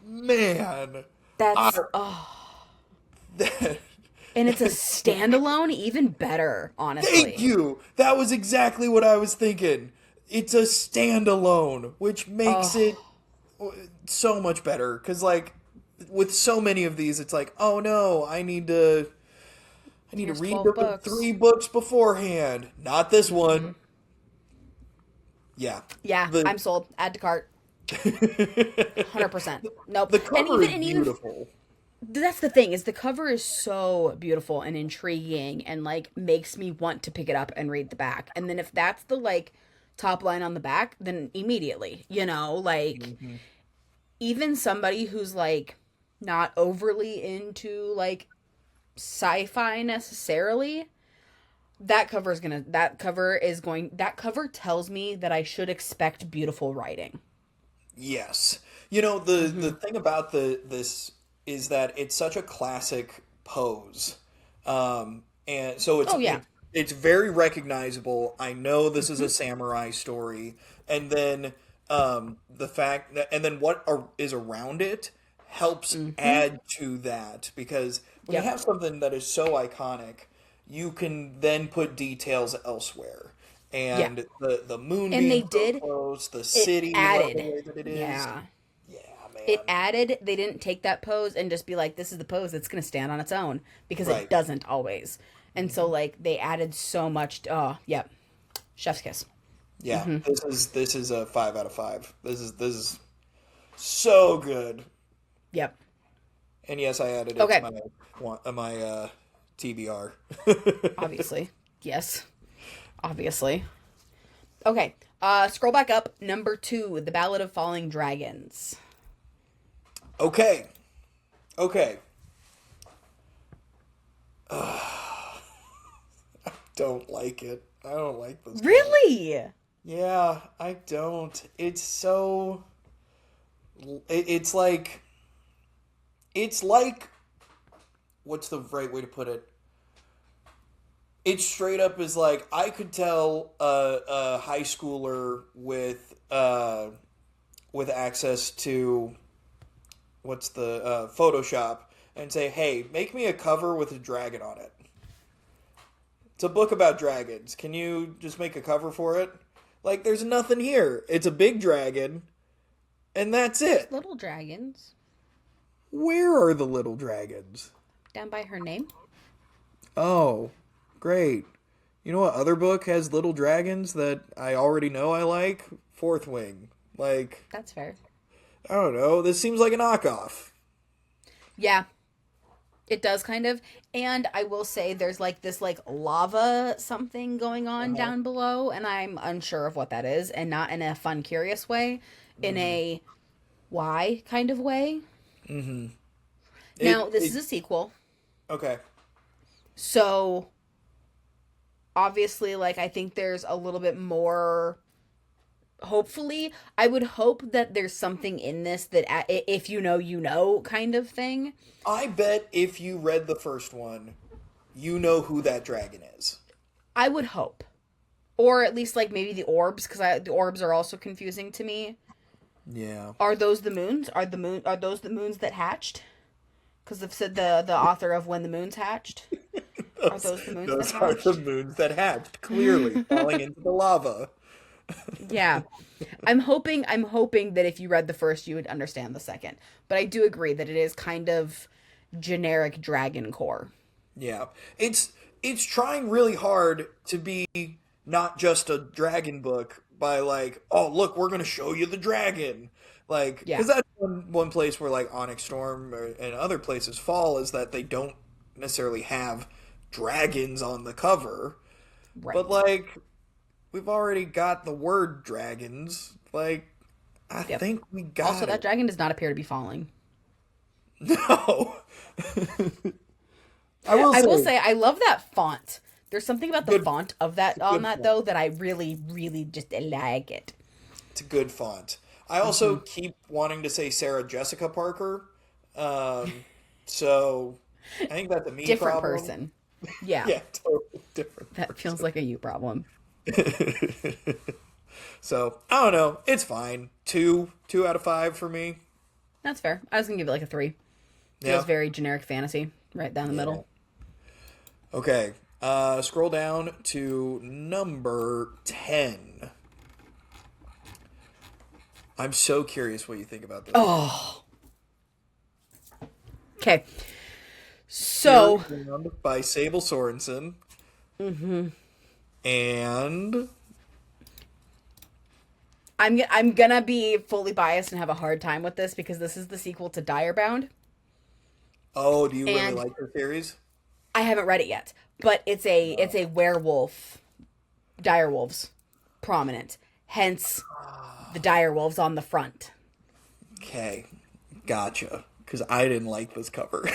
A: man.
B: That's and it's a standalone, even better, honestly.
A: Thank you. That was exactly what I was thinking. It's a standalone, which makes it so much better. Because, like, with so many of these, it's like, oh no, I need to
B: Here's
A: read
B: 12 books.
A: 3 books beforehand. Not this one. Yeah.
B: Yeah,
A: The-
B: I'm sold. Add to cart. 100%. Nope.
A: The cover is
B: even
A: beautiful.
B: that's the thing, is the cover is so beautiful and intriguing and like makes me want to pick it up and read the back. And then if that's the like top line on the back, then immediately, like even somebody who's like not overly into like sci-fi necessarily, that cover tells me that I should expect beautiful writing.
A: Yes. The thing about this is that it's such a classic pose. And so it's very recognizable. I know this is a samurai story. And then the fact that, and then what is around it helps add to that, because when you have something that is so iconic, you can then put details elsewhere. And the moon
B: And
A: being
B: they
A: so close, the city,
B: added.
A: the way that it is.
B: Yeah.
A: Yeah, man.
B: It added, they didn't take that pose and just be like, this is the pose that's going to stand on its own, because
A: Right.
B: it doesn't always. And so like they added so much. Chef's kiss.
A: Yeah, this is a 5 out of 5. This is so good.
B: Yep.
A: And yes, I added it
B: Okay.
A: to my TBR.
B: Obviously. Yes. Obviously. Okay. Scroll back up. Number 2, The Ballad of Falling Dragons.
A: Okay. I don't like it. I don't like this.
B: Really?
A: Yeah, I don't. It's so. It's like. What's the right way to put it? It straight up is like, I could tell a high schooler with access to Photoshop and say, hey, make me a cover with a dragon on it. It's a book about dragons. Can you just make a cover for it? Like, there's nothing here. It's a big dragon, and that's it.
B: Little dragons.
A: Where are the little dragons?
B: Down by her name.
A: Oh, great. You know what other book has little dragons that I already know I like? Fourth Wing. Like,
B: That's fair.
A: I don't know. This seems like a knockoff.
B: Yeah. It does kind of. And I will say there's like this like lava something going on down below, and I'm unsure of what that is, and not in a fun, curious way, in a why kind of way. Now, this is a sequel.
A: Okay.
B: So obviously, like, I think there's a little bit more. Hopefully, I would hope that there's something in this that if you know kind of thing.
A: I bet if you read the first one, you know who that dragon is.
B: I would hope. Or at least, like, maybe the orbs, because the orbs are also confusing to me.
A: Yeah.
B: Are those the moons? Are those the moons that hatched? Because I've said the author of When the Moons Hatched. Are those the moons
A: Those
B: that
A: are
B: hatched?
A: the moons that hatched, clearly falling into the lava.
B: Yeah. I'm hoping that if you read the first, you would understand the second. But I do agree that it is kind of generic dragon core.
A: Yeah. It's trying really hard to be not just a dragon book by like, oh look, we're gonna show you the dragon. Like,
B: Yeah,
A: because that's one place where like Onyx Storm and other places fall is that they don't necessarily have dragons on the cover. But
B: right.
A: like, we've already got the word dragons. Like, I
B: Yep.
A: think we
B: Also,
A: got
B: that
A: it.
B: dragon does not appear to be falling.
A: No. I will
B: I will
A: say,
B: say I love that font. There's something about the
A: good,
B: font of that on
A: good
B: that
A: font.
B: though that I really, really just like it.
A: It's a good font. I also keep wanting to say Sarah Jessica Parker. Um, so I think that's a me
B: Different
A: problem.
B: person. Yeah,
A: Yeah, totally different
B: that feels like a you problem.
A: person. So I don't know. It's fine. Two out of five for me.
B: That's fair. I was gonna give it like a 3. Feels
A: Yeah.
B: very generic fantasy, right down the
A: Yeah.
B: middle.
A: Okay. Scroll down to number 10. I'm so curious what you think about this.
B: Oh, okay.
A: Fury
B: So
A: Ground by Sable Sorensen. And
B: I'm gonna be fully biased and have a hard time with this because this is the sequel to Direbound,
A: oh, do you really
B: and
A: like her series?
B: I haven't read it yet. But it's a werewolf, direwolves, prominent. Hence, the direwolves on the front.
A: Okay, gotcha. Because I didn't like this cover.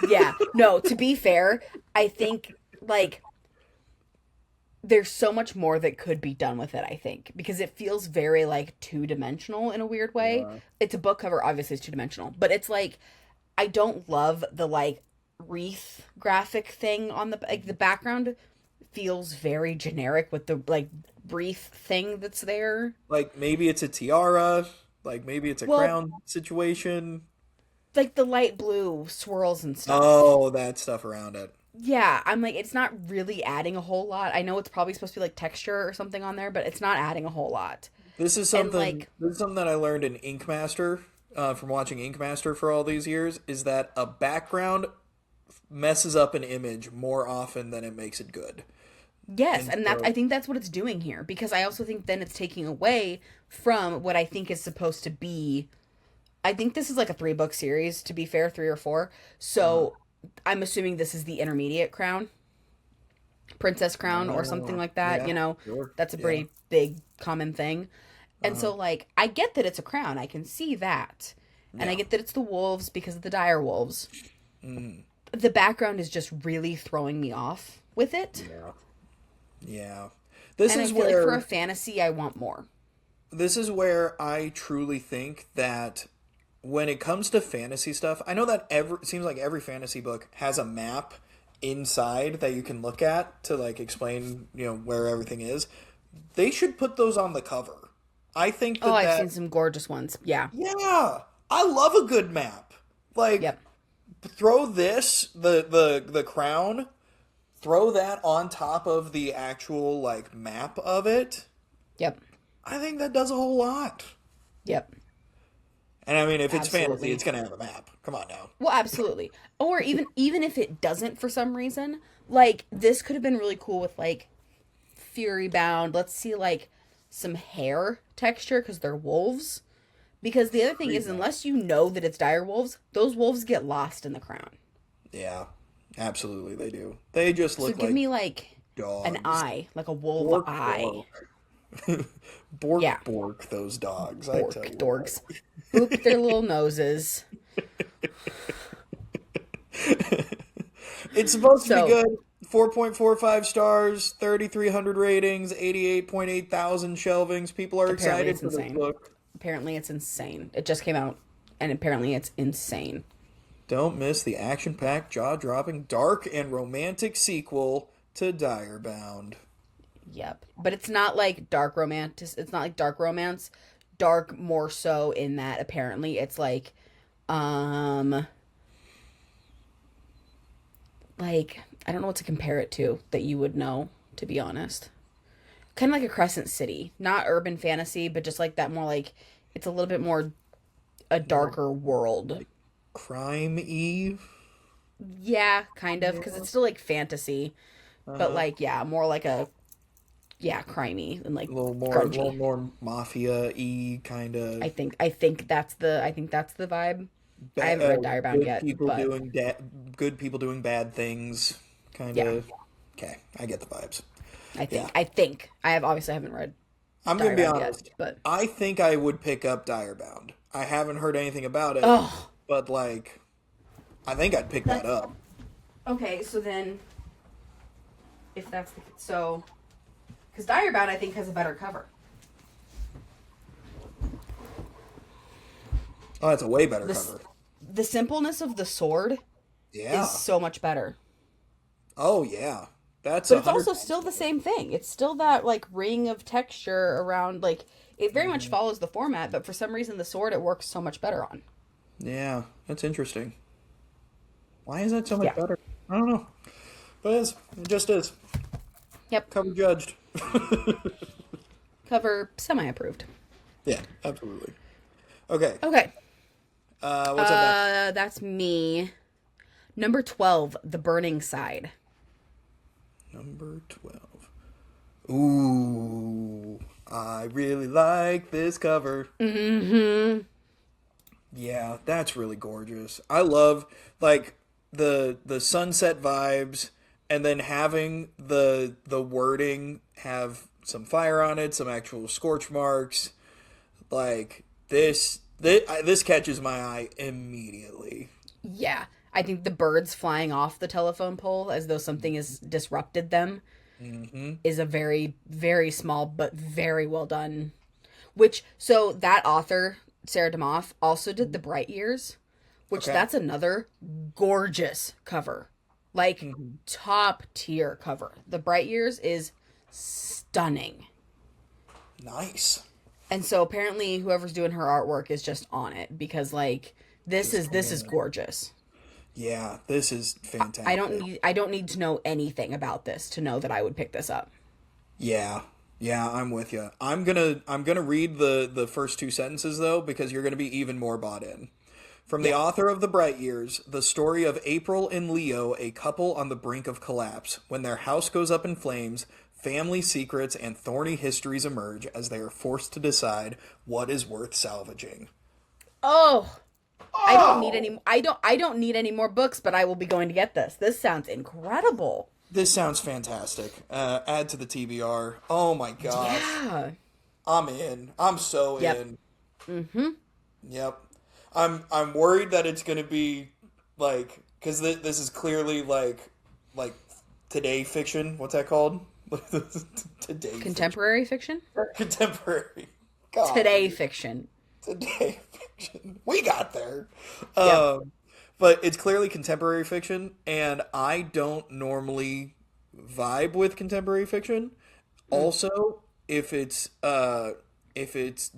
B: Yeah. No, to be fair, I think like there's so much more that could be done with it, I think, because it feels very like two-dimensional in a weird way.
A: Yeah.
B: It's a book cover, obviously it's two-dimensional, but it's like I don't love the like wreath graphic thing on the like the background feels very generic with the like wreath thing that's there.
A: Like maybe it's a tiara, like maybe it's a
B: Well,
A: crown situation.
B: like the light blue swirls and stuff.
A: Oh, that stuff around it.
B: Yeah, I'm like, it's not really adding a whole lot. I know it's probably supposed to be like texture or something on there, but it's not adding a whole lot.
A: This is
B: And
A: something.
B: like,
A: This is something that I learned in Ink Master from watching Ink Master for all these years. Is that a background messes up an image more often than it makes it good.
B: yes,
A: And
B: and that I
A: so,
B: think that's what it's doing here because I also think then it's taking away from what I think is supposed to be. I think this is like a 3-book series, to be fair, 3 or 4. So I'm assuming this is the intermediate crown, princess crown, or something like that.
A: yeah,
B: You know,
A: sure,
B: that's a
A: yeah.
B: pretty big common thing. And so, like, I get that it's a crown. I can see that. And I
A: Yeah.
B: get that it's the wolves because of the dire wolves. The background is just really throwing me off with it.
A: Yeah. Yeah. This
B: And I
A: is
B: feel like for a
A: where
B: fantasy, I want more.
A: I truly think that when it comes to fantasy stuff, I know that it seems like every fantasy book has a map inside that you can look at to like explain, where everything is. They should put those on the cover. I think
B: Oh,
A: that
B: I've
A: that
B: seen some gorgeous ones. Yeah.
A: yeah, I love a good map. Like
B: Yep.
A: throw this the crown, throw that on top of the actual like map of it.
B: Yep.
A: I think that does a whole lot.
B: Yep.
A: And I mean, if it's fantasy,
B: Absolutely.
A: it's gonna have a map. Come on now.
B: Well, absolutely. Or even if it doesn't for some reason, like this could have been really cool with like Fury Bound. Let's see like some hair texture because they're wolves. Because the other thing is, unless you know that it's dire wolves, those wolves get lost in the crown.
A: Yeah, absolutely, they do. They just
B: So
A: look
B: give
A: like
B: me like an
A: dogs.
B: eye, like a wolf
A: Bork,
B: eye.
A: bork. Bork,
B: Yeah.
A: bork, those dogs. I
B: Dork
A: tell you
B: dorks. Boop their little noses.
A: what. It's supposed to be
B: So
A: good. 4.45 stars, 3,300 ratings, 88.8 thousand shelvings. People are
B: apparently
A: excited
B: it's
A: for this
B: insane.
A: book.
B: Apparently it's insane. It just came out and apparently it's insane.
A: Don't miss the action-packed, jaw-dropping, dark and romantic sequel to Direbound.
B: Yep. But it's not like dark romance. It's not like dark romance. Dark more so in that apparently it's um like I don't know what to compare it to that you would know, to be honest. Kind of like a Crescent City. Not urban fantasy, but just like that more like it's a little bit more a darker world.
A: Crime Eve?
B: Yeah, kind of, because it's still like fantasy, but
A: Uh-huh.
B: like yeah, more like a yeah, crimey and like
A: A little
B: grungy.
A: more mafia-y kind of.
B: I think that's the vibe. I haven't read Direbound
A: Good
B: yet,
A: people
B: but
A: doing good people doing bad things, kind
B: yeah,
A: of. Okay, I get the vibes. Yeah,
B: I think I have obviously haven't read
A: I'm gonna be
B: Direbound yet,
A: honest.
B: but
A: I think I would pick up Direbound. I haven't heard anything about it,
B: oh,
A: but like, I think I'd pick that
B: that's
A: up.
B: okay. So then, if that's so, because Direbound I think has a better cover.
A: Oh, that's a way better
B: This
A: cover.
B: the simpleness of the sword is
A: Yeah.
B: so much better.
A: Oh yeah. That's
B: But
A: a
B: it's
A: hundred
B: also
A: times
B: still the
A: better.
B: same thing. It's still that like ring of texture around like it very much
A: Mhm.
B: follows the format, but for some reason the sword it works so much better on.
A: Yeah, that's interesting. Why is that so much
B: Yeah.
A: better? I don't know. But it just is.
B: Yep.
A: Cover judged.
B: Cover semi approved.
A: Yeah, absolutely. Okay.
B: Okay.
A: What's up next?
B: That's me. Number 12, The Burning Side.
A: Number 12. Ooh, I really like this cover.
B: Mhm.
A: Yeah, that's really gorgeous. I love like the sunset vibes and then having the wording have some fire on it, some actual scorch marks. Like this catches my eye immediately.
B: Yeah. I think the birds flying off the telephone pole as though something has disrupted them
A: Mhm.
B: is a very very small but very well done. Which so that author Sarah DeMoff also did The Bright Years, which
A: Okay.
B: that's another gorgeous cover. Like
A: Mhm.
B: top tier cover. The Bright Years is stunning.
A: Nice.
B: And so apparently whoever's doing her artwork is just on it because like
A: Just
B: this is
A: killing it.
B: gorgeous.
A: Yeah, this is fantastic.
B: I don't need to know anything about this to know that I would pick this up.
A: Yeah. Yeah, I'm with you. I'm gonna read the first two sentences though because you're gonna be even more bought in. From the
B: Yeah.
A: author of The Bright Years, the story of April and Leo, a couple on the brink of collapse. When their house goes up in flames, family secrets and thorny histories emerge as they are forced to decide what is worth salvaging.
B: Oh,
A: Oh,
B: I don't need any more books, but I will be going to get this. This sounds incredible.
A: this sounds fantastic. Add to the TBR. Oh my gosh.
B: Yeah.
A: I'm in. I'm so
B: Yep.
A: in.
B: Mhm.
A: Yep. I'm worried that it's gonna be like because this is clearly like today fiction. What's that called? Today fiction.
B: Contemporary fiction?
A: Contemporary. God,
B: Today fiction.
A: today fiction. We got there.
B: Yep.
A: Um, but it's clearly contemporary fiction, and I don't normally vibe with contemporary fiction.
B: Mm.
A: Also, if it's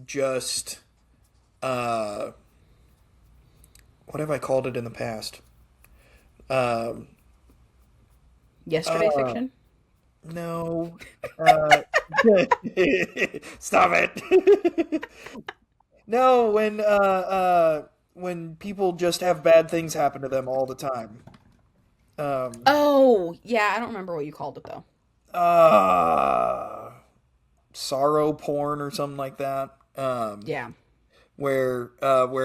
A: just uh what have I called it in the past? Um,
B: Yesterday
A: uh,
B: fiction?
A: no. Uh, Stop it. No, when people just have bad things happen to them all the time. Um,
B: Oh, yeah, I don't remember what you called it though.
A: uh, sorrow porn or something like that.
B: Yeah.
A: Where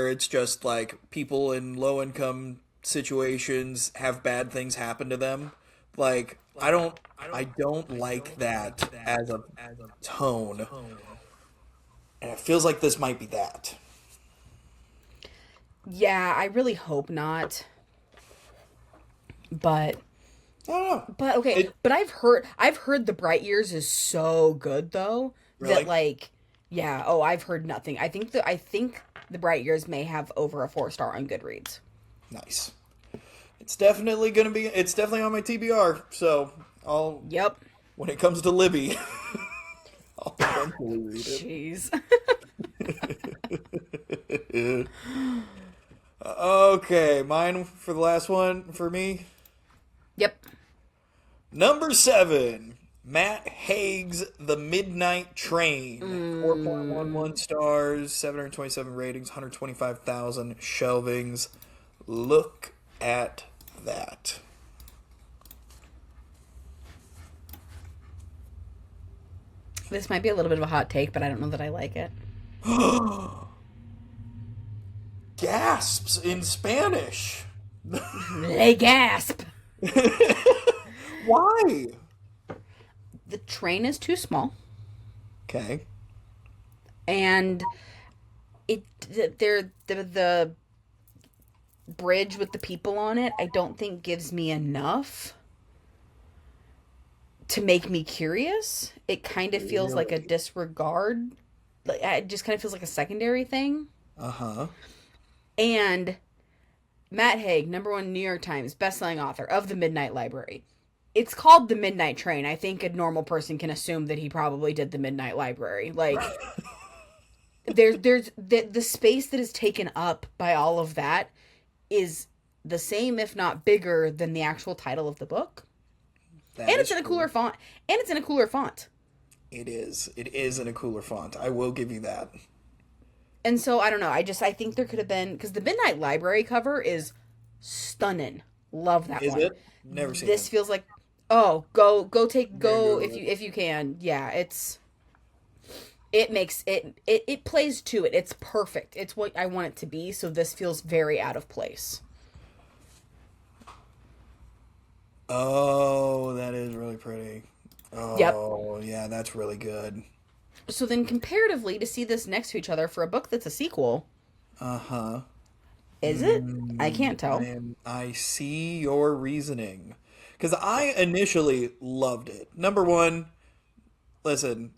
A: it's just like people in low income situations have bad things happen to them. Like I don't like that as a tone, and it feels like this might be that.
B: Yeah, I really hope not. But
A: I don't know.
B: okay,
A: It
B: but I've heard The Bright Years is so good though that
A: really
B: like yeah, I've heard nothing. I think The Bright Years may have over a 4 star on Goodreads.
A: nice. It's definitely gonna be. It's definitely on my TBR. So I'll
B: Yep.
A: when it comes to Libby, I'll eventually read
B: Jeez.
A: it. Okay, mine for the last one for me.
B: Yep.
A: Number 7, Matt Haig's The Midnight Train. 4.11 stars, 727 ratings, 125,000 shelvings. Look at that.
B: This might be a little bit of a hot take, but I don't know that I like it.
A: Gasps in Spanish.
B: They gasp.
A: Why?
B: The train is too small,
A: Okay.
B: and the bridge with the people on it, I don't think gives me enough to make me curious. It kind of feels like a
A: Really?
B: disregard. Like, it just kind of feels like a secondary thing.
A: Uh-huh.
B: And Matt Haig, #1 New York Times bestselling author of The Midnight Library. It's called The Midnight Train. I think a normal person can assume that he probably did The Midnight Library. Like, there's the space that is taken up by all of that is the same, if not bigger, than the actual title of the book.
A: That
B: And it's
A: is
B: in a
A: true.
B: cooler font. And it's in a cooler font.
A: It is. It is in a cooler font. I will give you that.
B: And so, I don't know. I think there could have been... Because the Midnight Library cover is stunning. Love that
A: Is
B: one.
A: it? Never seen
B: This
A: it.
B: feels like... Oh, go
A: Very
B: if
A: good.
B: you can. Yeah, it makes it plays to it. It's perfect. It's what I want it to be, so this feels very out of place.
A: Oh, that is really pretty.
B: Yep.
A: Oh, yeah, that's really good.
B: So then comparatively to see this next to each other for a book that's a sequel,
A: Uh-huh.
B: is it? I can't tell.
A: I see your reasoning. Because I initially loved it. #1, listen,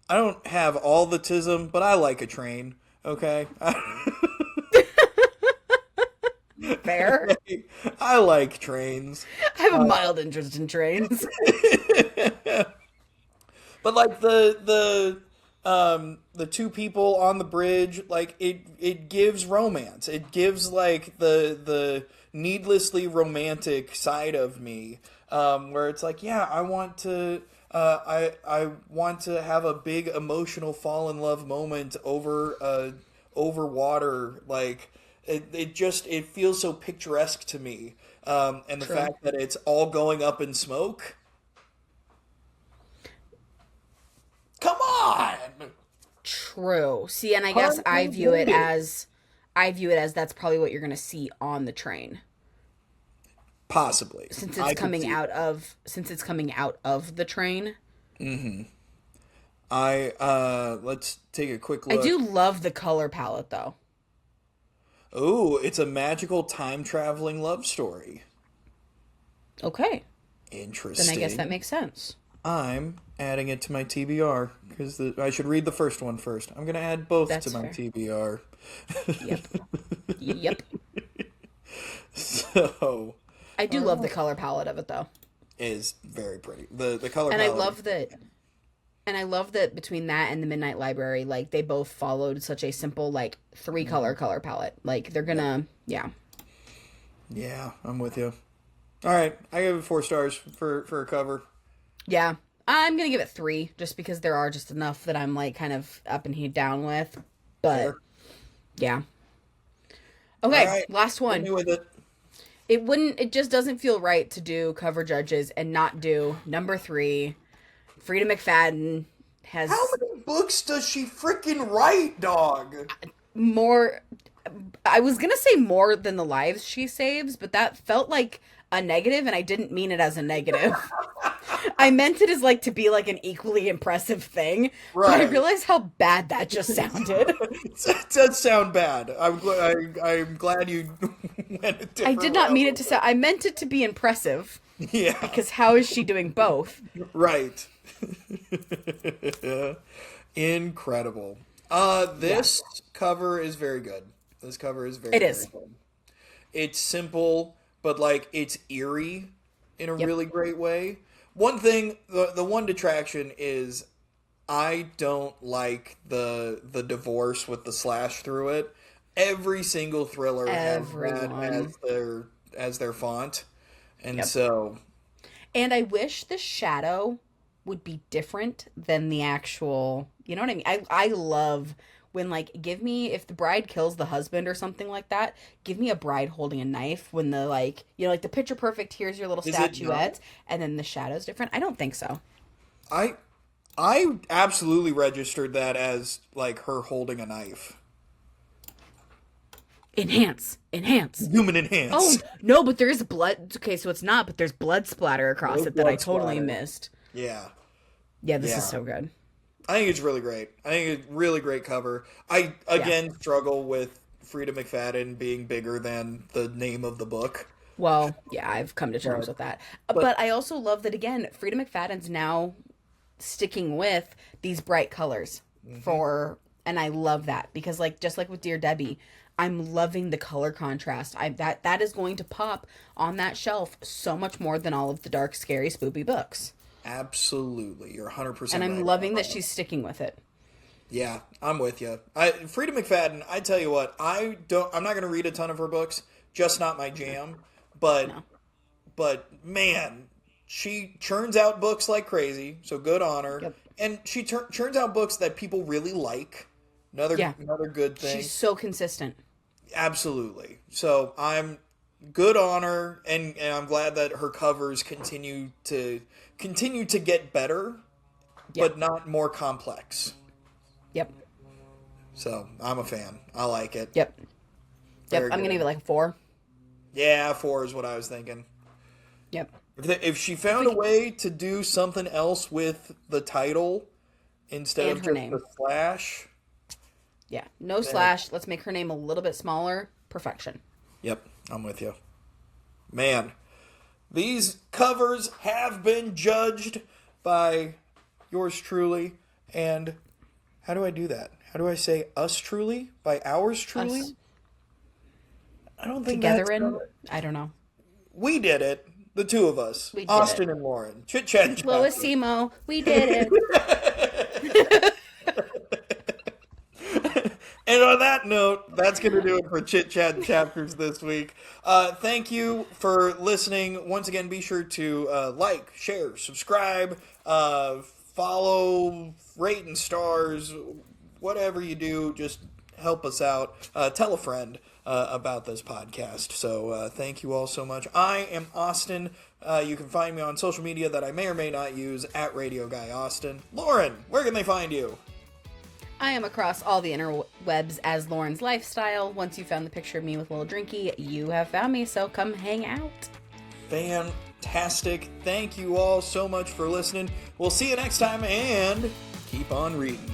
A: I don't have all the tism, but I like a train. Okay?
B: Fair.
A: I like trains.
B: I have a mild interest in trains.
A: But like the two people on the bridge, like it gives romance. It gives like the needlessly romantic side of me, where it's like, yeah, I want to I want to have a big emotional fall in love moment over water. Like it feels so picturesque to me. And the
B: True.
A: fact that it's all going up in smoke. Come on.
B: True. See, and I guess
A: Pun intended.
B: I view it as that's probably what you're going to see on the train
A: Possibly.
B: since
A: I
B: it's
A: could
B: coming
A: see
B: out
A: that.
B: of the train.
A: Let's take a quick
B: I
A: look.
B: do love the color palette though.
A: Oh, it's a magical time traveling love story.
B: Okay. Then I guess that
A: Interesting.
B: makes sense.
A: I'm adding it to my TBR because I should read the first one first. I'm gonna add both to
B: That's
A: my
B: fair.
A: TBR.
B: Yep. Yep.
A: So
B: I do love the color palette of it though.
A: is very pretty. The color
B: And I
A: palette.
B: love that between that and the Midnight Library, like they both followed such a simple like three color palette. Like they're gonna
A: Yeah, I'm with you. All right, I give it 4 stars for a cover.
B: Yeah. I'm gonna give it 3 just because there are just enough that I'm like kind of up and down with. But
A: Fair.
B: yeah.
A: All
B: Okay,
A: right,
B: last
A: hit me
B: one.
A: with it.
B: It just doesn't feel right to do cover judges and not do #3. Frida McFadden
A: How
B: has
A: many books does she freaking write, dog?
B: more. I was gonna say more than the lives she saves, but that felt like a negative, and I didn't mean it as a negative. I meant it as like to be like an equally impressive thing, but I
A: Right.
B: realized how bad that just sounded.
A: It does sound bad. I'm glad you went a
B: I
A: different
B: did not
A: route
B: mean it
A: with
B: to sound. I meant it to be impressive
A: it. Yeah,
B: because how is she doing both?
A: right. Incredible.
B: Yeah,
A: This cover is very good. This cover is
B: it
A: very
B: is.
A: good. It's simple, but like it's eerie in a
B: Yep.
A: really great way. One thing, the one detraction is I don't like the divorce with the slash through it. Every single thriller has that
B: Everyone.
A: as their font, and
B: Yep.
A: so
B: And I wish the shadow would be different than the actual. You know what I mean? I love when, like, give me, if the bride kills the husband or something like that, give me a bride holding a knife when the, like, you know, like the picture perfect, here's your little
A: Is it
B: statuette, and then the shadow's different. I don't think so.
A: I absolutely registered that as like her holding a knife.
B: Enhance.
A: Human enhance.
B: Oh, no, but there's blood. Okay, so it's not, but there's blood splatter across
A: There's
B: it that I
A: blood
B: totally
A: splatter.
B: missed.
A: Yeah.
B: Yeah, this
A: Yeah.
B: is so good.
A: I think it's really great. I think it's really great cover. I, again, struggle with Frida McFadden being bigger than the name of the book.
B: Well, yeah, I've come to terms with that. But I also love that, again, Frida McFadden's now sticking with these bright colors and I love that because, like, just like with Dear Debbie, I'm loving the color contrast. That is going to pop on that shelf so much more than all of the dark, scary, spoopy books.
A: Absolutely. You're 100%
B: And I'm
A: right
B: loving
A: about
B: that she's sticking with it.
A: Yeah, I'm with you. Frida McFadden, I tell you what, I'm not going to read a ton of her books, just not my jam, but man, she churns out books like crazy, so good on her.
B: Yep.
A: And she churns out books that people really like. Another good thing.
B: She's so consistent.
A: Absolutely. So I'm good on her, and I'm glad that her covers continue to get better, but not more complex.
B: Yep.
A: So I'm a fan. I like it.
B: Yep.
A: Very
B: I'm going to
A: good.
B: give it like a 4.
A: Yeah, 4 is what I was thinking.
B: Yep.
A: If she found a way to do something else with the title instead
B: And
A: of
B: her
A: just
B: name.
A: the slash.
B: Yeah. No slash. Let's make her name a little bit smaller. Perfection.
A: Yep, I'm with you. Man, these covers have been judged by yours truly. And how do I do that? How do I say us truly? By ours truly?
B: Us.
A: I don't think
B: Together
A: that's
B: in? I don't know.
A: We did it. The two of us.
B: We did
A: Austin and Lauren. Chit Chat and
B: Lois
A: Chapter.
B: Simo. We did it.
A: And on that note, that's going to do it for Chit Chat and Chapters this week. Thank you for listening. Once again, be sure to like, share, subscribe, follow, rate and stars, whatever you do, just help us out. Tell a friend about this podcast. So thank you all so much. I am Austin. You can find me on social media that I may or may not use at Radio Guy Austin. Lauren, where can they find you?
B: I am across all the interwebs as Lauren's Lifestyle. Once you found the picture of me with Little Drinky, you have found me, so come hang out.
A: Fantastic. Thank you all so much for listening. We'll see you next time, and keep on reading.